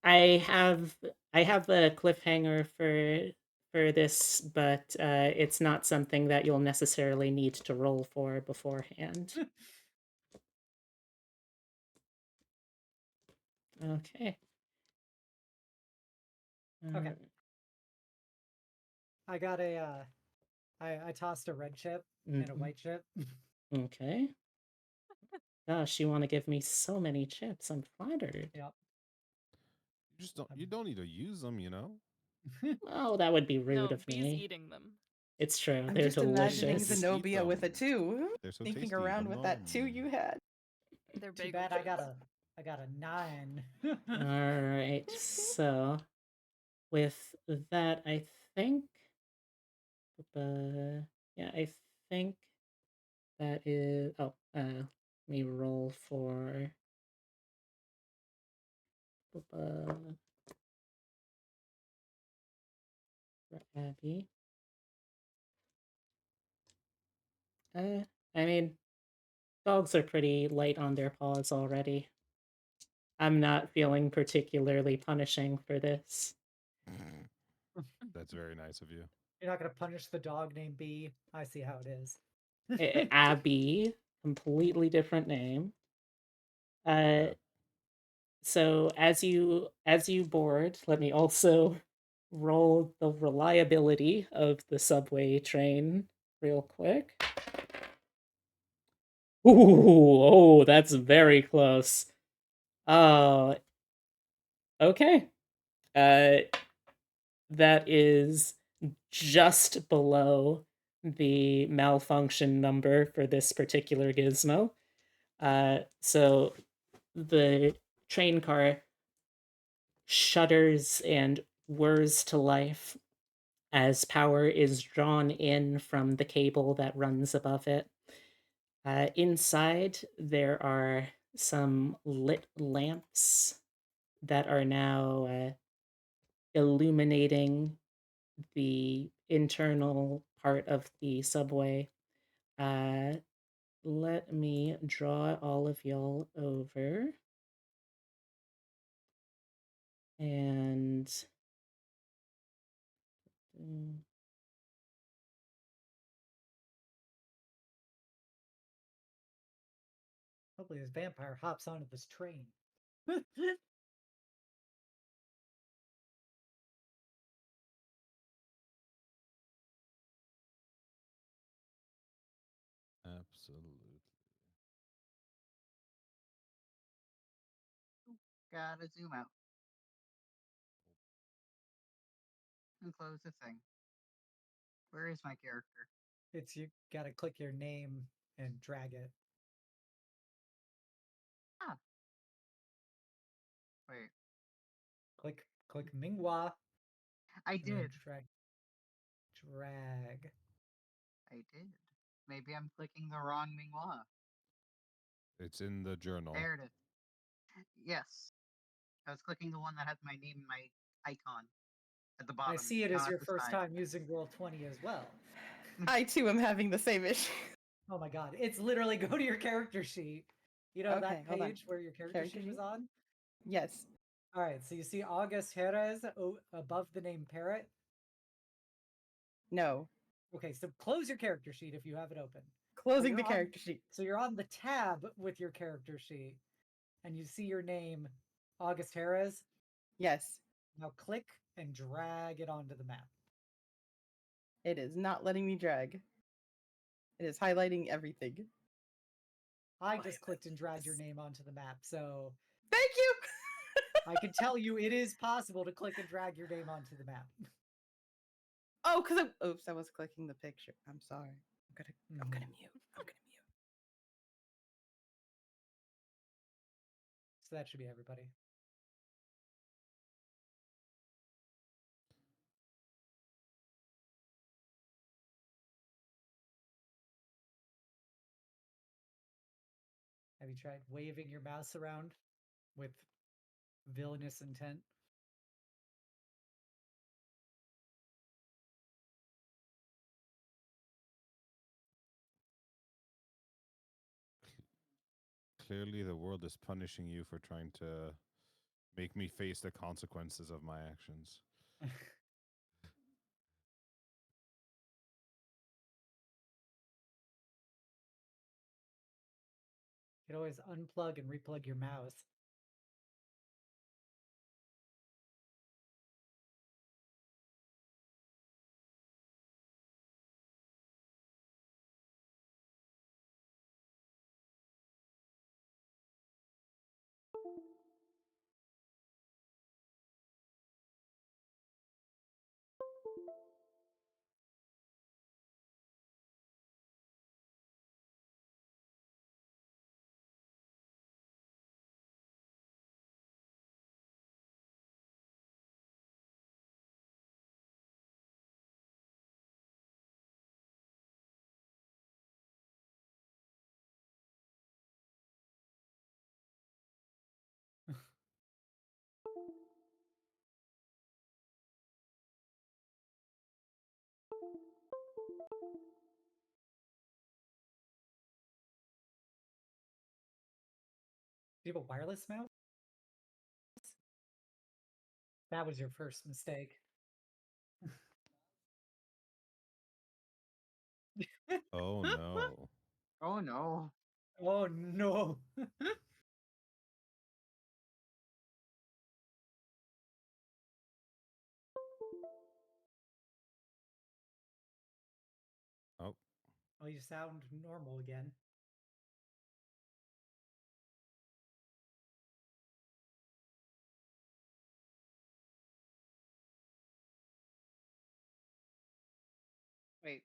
I have a cliffhanger for this, but it's not something that you'll necessarily need to roll for beforehand. Okay. Okay. I got a I tossed a red chip and a Mhm. white chip. Okay. Gosh, you want to give me so many chips. I'm flattered. Yep. You don't need to use them, you know. Oh, that would be rude No, of B's me. eating them. It's true. I'm They're just imagining delicious. Eat Zenobia with a them. 2. They're so Thinking tasty. around with that 2 you had. They're Too bagel bad chips. I got a 9. All right. So, with that, I think yeah, I think that is let me roll for for Abby. I mean, dogs are pretty light on their paws already. I'm not feeling particularly punishing for this. That's very nice of you. You're not gonna punish the dog named B. I see how it is. Abby, completely different name. Yeah. So as you board, let me also roll the reliability of the subway train real quick. Ooh, oh, that's very close. Uh, okay. Uh, that is just below the malfunction number for this particular gizmo. So the train car shudders and whirs to life as power is drawn in from the cable that runs above it. Inside, there are some lit lamps that are now illuminating the internal part of the subway. Uh, Let me draw all of y'all over. And Hopefully this vampire hops onto this train. Absolutely. Gotta zoom out and close the thing. Where is my character? It's you gotta click your name and drag it. Ah. Wait. Click Minghua. I And then did. drag. I did. Maybe I'm clicking the wrong Mingwa. It's in the journal. There it is. Yes. I was clicking the one that has my name and my icon at the bottom. I see it as not your the first side. time using Roll20 as well. I too am having the same issue. Oh my god. It's literally go to your character sheet. You know Okay, that hold on. page where your character Character sheet was sheet? on? Yes. Alright, so you see August Jerez above the name Parrot? No. Okay, so close your character sheet if you have it open. Closing the character sheet. So you're on the tab with your character sheet, and you see your name, August Jerez. Yes. Now click and drag it onto the map. It is not letting me drag. It is highlighting everything. I just clicked and dragged your name onto the map, so Thank you! I can tell you it is possible to click and drag your name onto the map. Oh, because oops, I was clicking the picture. I'm sorry. I'm gonna mute. I'm gonna mute. So that should be everybody. Have you tried waving your mouse around with villainous intent? Clearly, the world is punishing you for trying to Make me face the consequences of my actions. You can always unplug and replug your mouse. Do you have a wireless mouse? That was your first mistake. Oh no. Oh no. Oh no. Oh. Well, you sound normal again. Wait.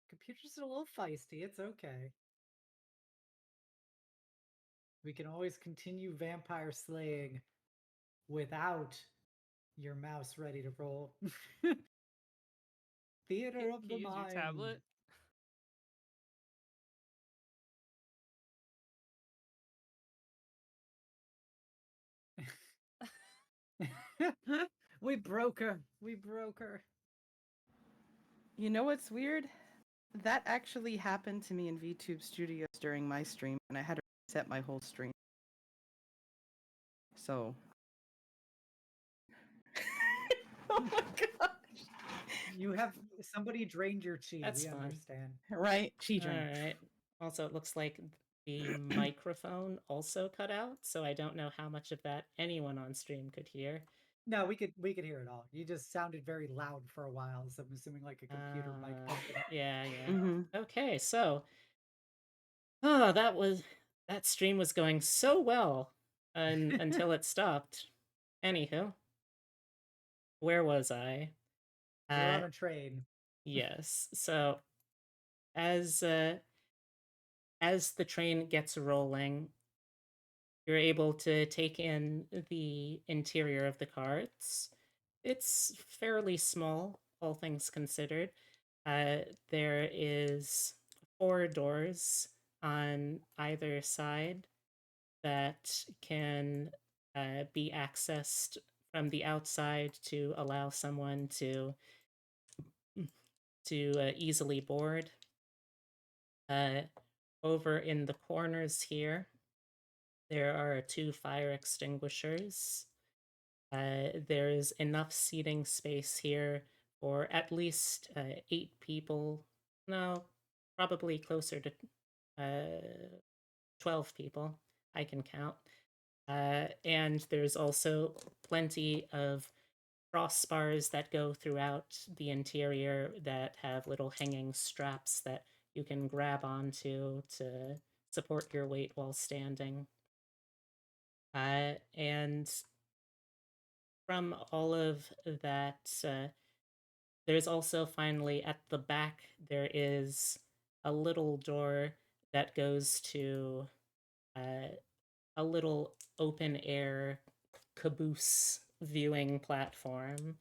Computer's a little feisty. It's okay. We can always continue vampire slaying without your mouse ready to roll. Theater of Can the you use your mind. tablet? We broke her. We broke her. You know what's weird? That actually happened to me in VTube Studios during my stream, and I had to reset my whole stream. So. Oh my gosh. You have somebody drained your chi. That's we fun. understand. Right? Chi All drink. right. Also, it looks like the microphone also cut out, so I don't know how much of that anyone on stream could hear. No, we could hear it all. You just sounded very loud for a while, so I'm assuming like a computer mic bumping. Yeah, yeah. Mm-hmm. Okay, so that stream was going so well until it stopped. Anywho, where was I? We're on a train. Yes. So as the train gets rolling, you're able to take in the interior of the car. It's fairly small, all things considered. There is 4 doors on either side that can be accessed from the outside to allow someone to easily board. Over in the corners here, there are 2 fire extinguishers. There's enough seating space here for at least 8 people. No, probably closer to 12 people. I can count. And there's also plenty of crossbars that go throughout the interior that have little hanging straps that you can grab onto to support your weight while standing. And from all of that, there's also finally at the back, there is a little door that goes to a little open air caboose viewing platform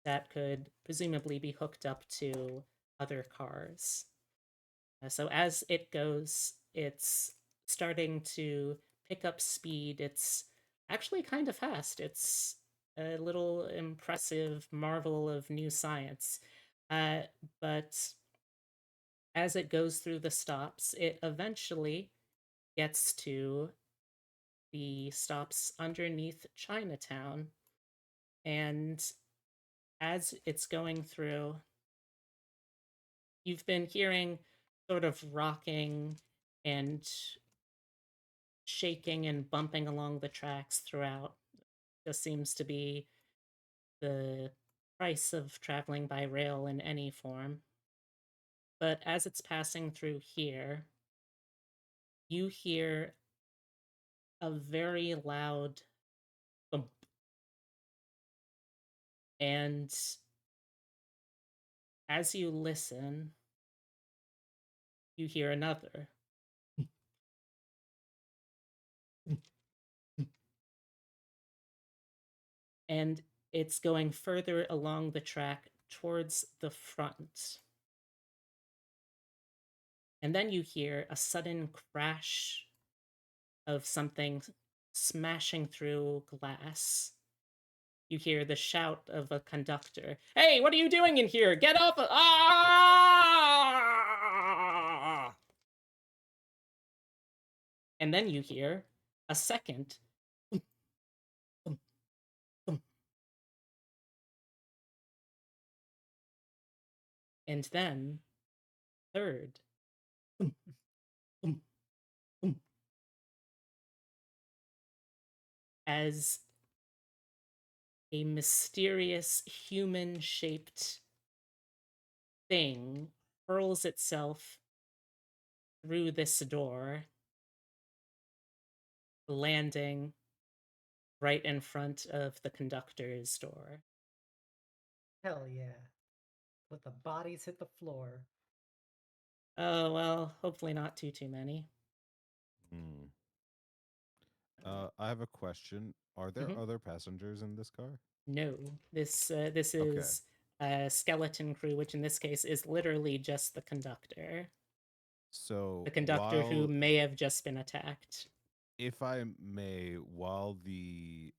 that could presumably be hooked up to other cars. So as it goes, it's starting to pick up speed. It's actually kind of fast. It's a little impressive marvel of new science. Uh, but as it goes through the stops, it eventually gets to the stops underneath Chinatown. And as it's going through, you've been hearing sort of rocking and shaking and bumping along the tracks throughout. Just seems to be the price of traveling by rail in any form. But as it's passing through here, you hear a very loud thump. And as you listen, you hear another. And it's going further along the track towards the front. And then you hear a sudden crash of something smashing through glass. You hear the shout of a conductor. Hey, what are you doing in here? Get off! Ah! And then you hear a second. And then third. As a mysterious human-shaped thing hurls itself through this door, landing right in front of the conductor's door. Hell yeah. Let the bodies hit the floor. Oh, well, hopefully not too many. Hmm. I have a question. Are there Mhm. other passengers in this car? No, this Okay. is a skeleton crew, which in this case is literally just the conductor. So The conductor who may have just been attacked. if I may, while the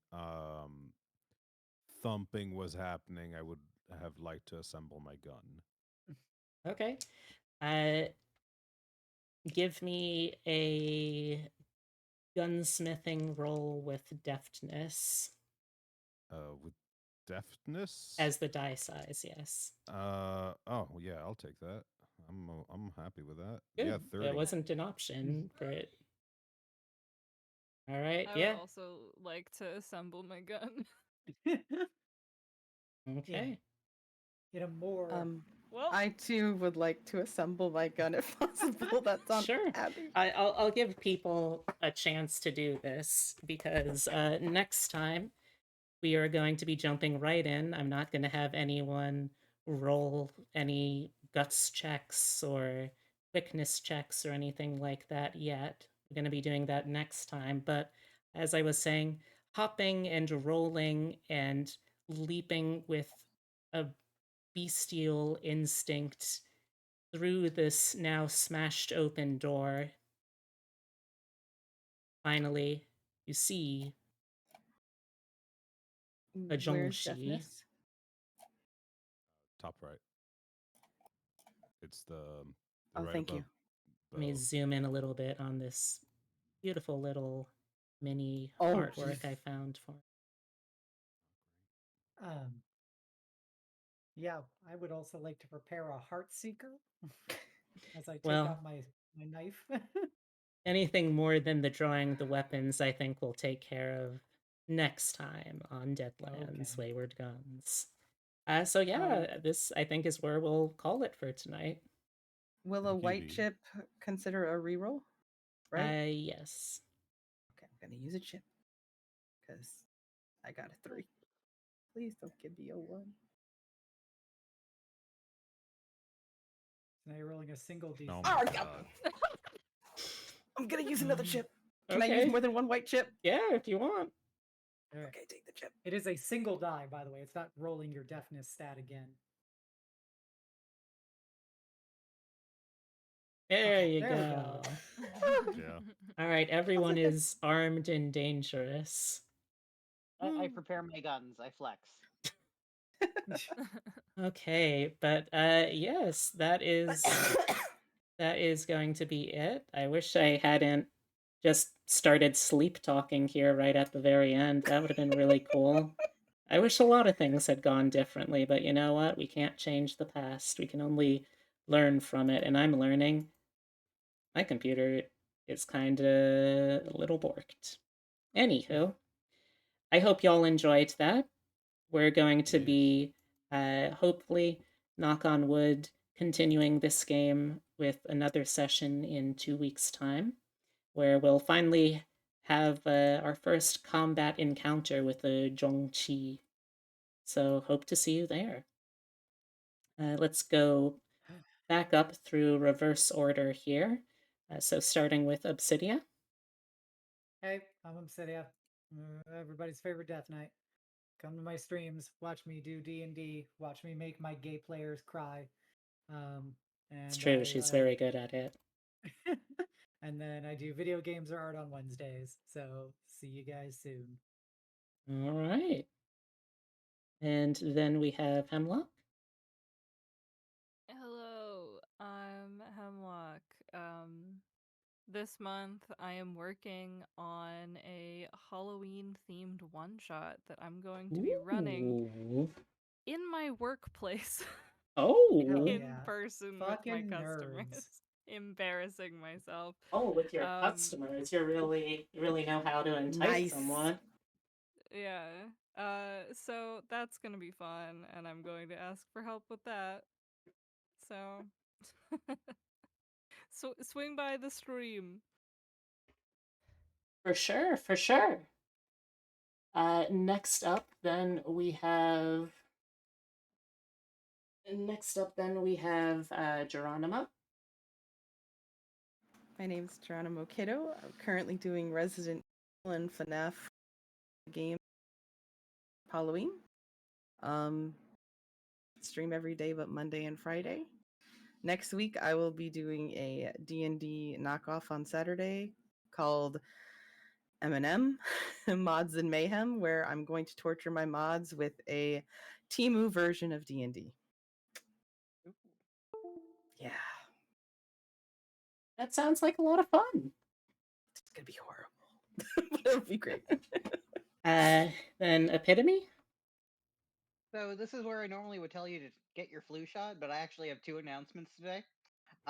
thumping was happening, I would have liked to assemble my gun. Okay. Give me a gunsmithing roll with deftness With deftness? as the die size, yes. Oh yeah, I'll take that. I'm happy with that. Good. Yeah, 30. That wasn't an option for it. All right, I yeah. would also like to assemble my gun. Okay. In a more Well, I too would like to assemble my gun if possible. That's on Sure. Abby. I'll give people a chance to do this because next time we are going to be jumping right in. I'm not going to have anyone roll any guts checks or quickness checks or anything like that yet. We're going to be doing that next time. But as I was saying, hopping and rolling and leaping with a bestial instinct through this now smashed open door. Finally, you see a Where's Zhongxi. deafness? Top right. It's the Oh, right thank above. you. Let me zoom in a little bit on this beautiful little mini Oh, artwork jeez. I found for. yeah, I would also like to prepare a heart seeker as I take Well, out my knife. anything more than the drawing the weapons, I think we'll take care of next time on Deadlands, Okay. Wayward Guns. So yeah, this I think is where we'll call it for tonight. Will a Thank you, white V. chip consider a reroll? Right? Yes. Okay, I'm gonna use a chip because I got a 3. Please don't give me a 1. Now you're rolling a single D6. Oh Oh, my yeah. god. I'm gonna use another chip. Can Okay. I use more than one white chip? Yeah, if you want. All right. Okay, take the chip. It is a single die, by the way. It's not rolling your deafness stat again. There Okay, you there we go. go. Yeah. All right, everyone good. is armed and dangerous. I prepare my guns. I flex. Okay, but yes, that is going to be it. I wish I hadn't just started sleep talking here right at the very end. That would have been really cool. I wish a lot of things had gone differently, but you know what? We can't change the past. We can only learn from it, and I'm learning. My computer is kind of a little borked. Anywho, I hope y'all enjoyed that. We're going to Yes. be, hopefully, knock on wood, continuing this game with another session in 2 weeks' time, where we'll finally have our first combat encounter with the Zhongqi. So hope to see you there. Let's go back up through reverse order here. So starting with Obsidia. Hey, I'm Obsidia, everybody's favorite Death Knight. Come to my streams, watch me do D&D, watch me make my gay players cry. It's And true, she's very good at it. and then I do video games or art on Wednesdays. So see you guys soon. All right. And then we have Hemlock. Hello, I'm Hemlock. This month I am working on a Halloween themed one shot that I'm going to be running Ooh. in my workplace Oh. Hell in yeah. person with my Fucking customers. nerds. Embarrassing myself. Oh, with your Um, customers, you really know how to entice Nice. someone. Yeah. So that's gonna be fun, and I'm going to ask for help with that. So, swing by the stream. For sure, for sure. Next up, then we have. Geronimo. My name's Geronimo Kiddo. I'm currently doing Resident Evil and FNAF game Halloween. Stream every day but Monday and Friday. Next week I will be doing a D&D knockoff on Saturday called M&M Mods and Mayhem, where I'm going to torture my mods with a Temu version of D&D. Yeah. That sounds like a lot of fun. It's gonna be horrible. But it'll be great. Then Epitome. So this is where I normally would tell you to get your flu shot, but I actually have two announcements today.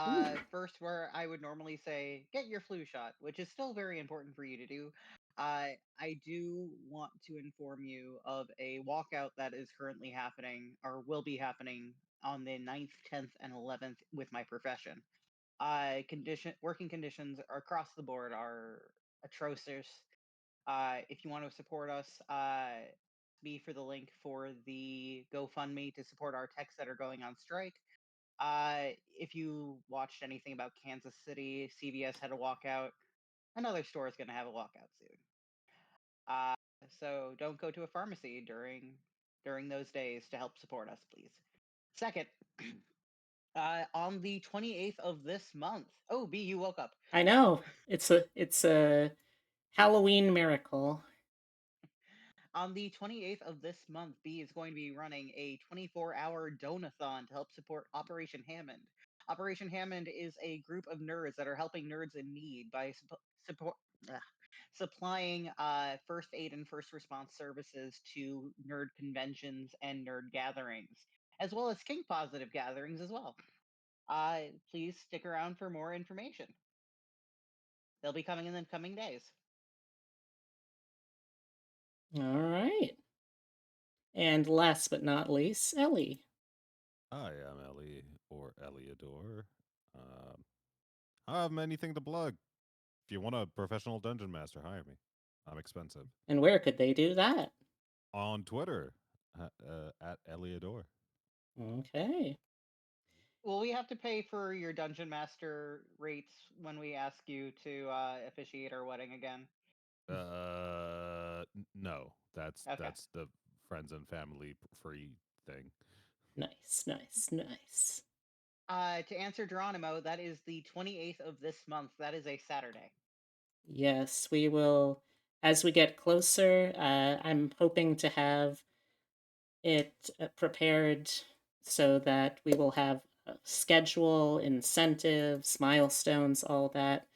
Ooh. First, where I would normally say get your flu shot, which is still very important for you to do. I do want to inform you of a walkout that is currently happening or will be happening on the 9th, 10th, and 11th with my profession. Working conditions across the board are atrocious. If you want to support us, me for the link for the GoFundMe to support our techs that are going on strike. If you watched anything about Kansas City, CVS had a walkout. Another store is going to have a walkout soon. So don't go to a pharmacy during those days to help support us, please. Second, on the 28th of this month. Oh, B, you woke up. I know. It's a Halloween miracle. On the 28th of this month, B is going to be running a 24-hour donathon to help support Operation Hammond. Operation Hammond is a group of nerds that are helping nerds in need by supplying first aid and first response services to nerd conventions and nerd gatherings, as well as kink positive gatherings as well. Please stick around for more information. They'll be coming in the coming days. All right. And last but not least, Ellie. Hi, I'm Ellie or Eliador. I don't have anything to plug. If you want a professional dungeon master, hire me. I'm expensive. And where could they do that? On Twitter, at Eliador. Okay. Will we have to pay for your dungeon master rates when we ask you to officiate our wedding again? No, that's Okay. the friends and family free thing. Nice, nice, nice. To answer Geronimo, that is the 28th of this month. That is a Saturday. Yes, we will. As we get closer, I'm hoping to have it prepared so that we will have a schedule, incentives, milestones, all that.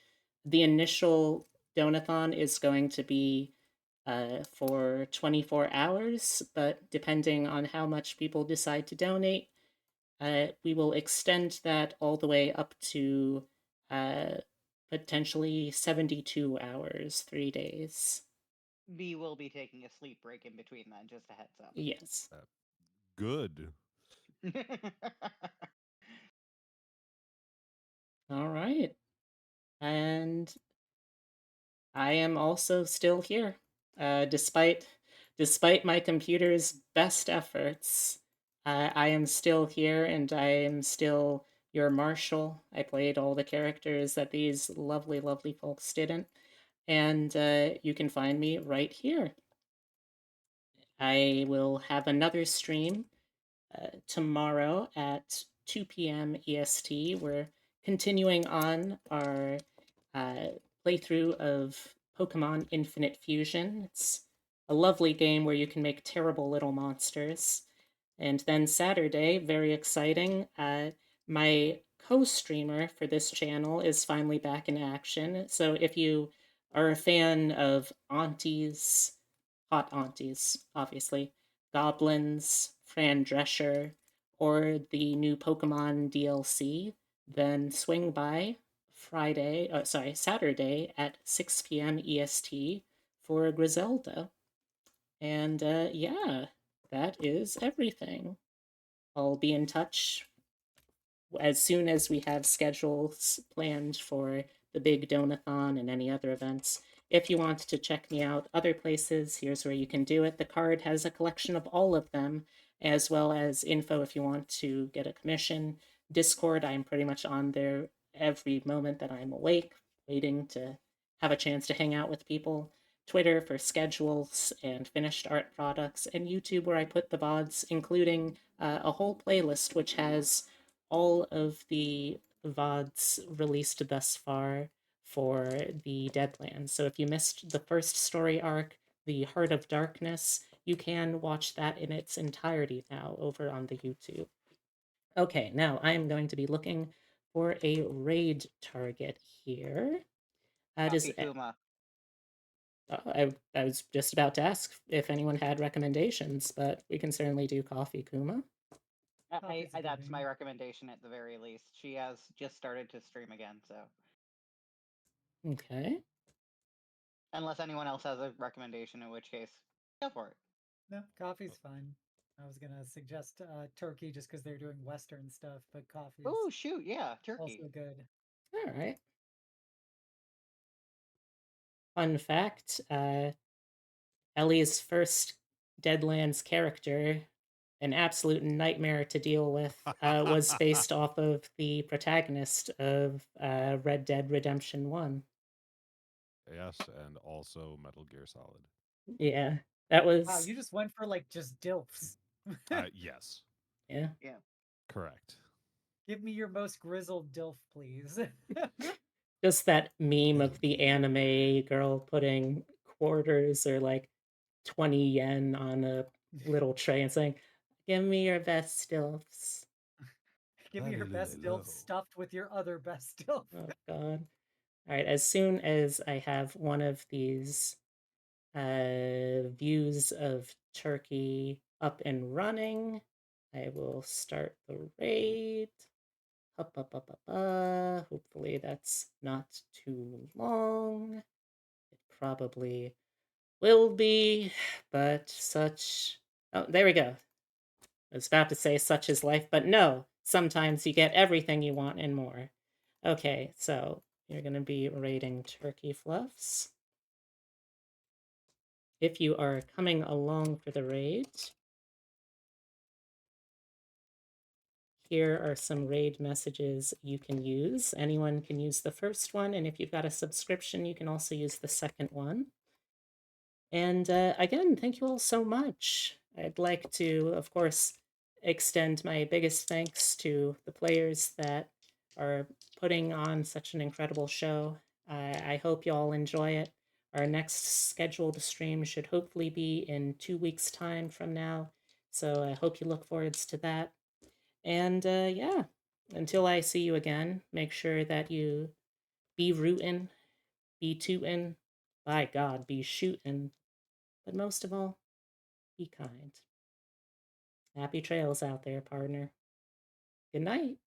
The initial donathon is going to be for 24 hours, but depending on how much people decide to donate, we will extend that all the way up to potentially 72 hours, 3 days. We will be taking a sleep break in between then, just a heads up. Yes. Good. All right. And I am also still here, despite my computer's best efforts. I am still here, and I am still your Marshal. I played all the characters that these lovely, lovely folks didn't, and you can find me right here. I will have another stream tomorrow at 2 p.m. EST. We're continuing on our playthrough of Pokemon Infinite Fusion. It's a lovely game where you can make terrible little monsters. And then Saturday, very exciting, my co-streamer for this channel is finally back in action. So if you are a fan of aunties, hot aunties, obviously, goblins, Fran Drescher, or the new Pokemon DLC, then swing by Saturday at 6 p.m. EST for Griselda. And yeah, that is everything. I'll be in touch as soon as we have schedules planned for the big donathon and any other events. If you want to check me out other places, here's where you can do it. The card has a collection of all of them, as well as info if you want to get a commission. Discord, I'm pretty much on there every moment that I'm awake, waiting to have a chance to hang out with people. Twitter for schedules and finished art products, and YouTube where I put the VODs, including a whole playlist which has all of the VODs released thus far for the Deadlands. So if you missed the first story arc, The Heart of Darkness, you can watch that in its entirety now over on the YouTube. Okay, now I am going to be looking for a raid target here. Does Kuma. I was just about to ask if anyone had recommendations, but we can certainly do Coffee Kuma. That's my recommendation at the very least. She has just started to stream again, so. Okay. Unless anyone else has a recommendation, in which case, go for it. No, coffee's fine. I was gonna suggest turkey just because they're doing Western stuff, but coffee is Oh shoot, yeah, turkey. also good. All right. Fun fact, Ellie's first Deadlands character, an absolute nightmare to deal with, was based off of the protagonist of Red Dead Redemption 1. Yes, and also Metal Gear Solid. Yeah, that was... Wow, you just went for like just DILFs. Yes. Yeah. Yeah. Correct. Give me your most grizzled DILF, please. Just that meme of the anime girl putting quarters or like 20 yen on a little tray and saying, "Give me your best DILFs." Give me your best DILF stuffed with your other best DILF. Oh, God. All right, as soon as I have one of these views of Turkey up and running, I will start the raid. Hopefully that's not too long. It probably will be, but such... Oh, there we go. I was about to say such is life, but no. Sometimes you get everything you want and more. Okay, so you're going to be raiding Turkey Fluffs. If you are coming along for the raid, here are some raid messages you can use. Anyone can use the first one, and if you've got a subscription, you can also use the second one. And again, thank you all so much. I'd like to, of course, extend my biggest thanks to the players that are putting on such an incredible show. I hope you all enjoy it. Our next scheduled stream should hopefully be in 2 weeks' time from now. So I hope you look forwards to that. And yeah, until I see you again, make sure that you be rootin', be tootin', by God, be shootin', but most of all, be kind. Happy trails out there, partner. Good night.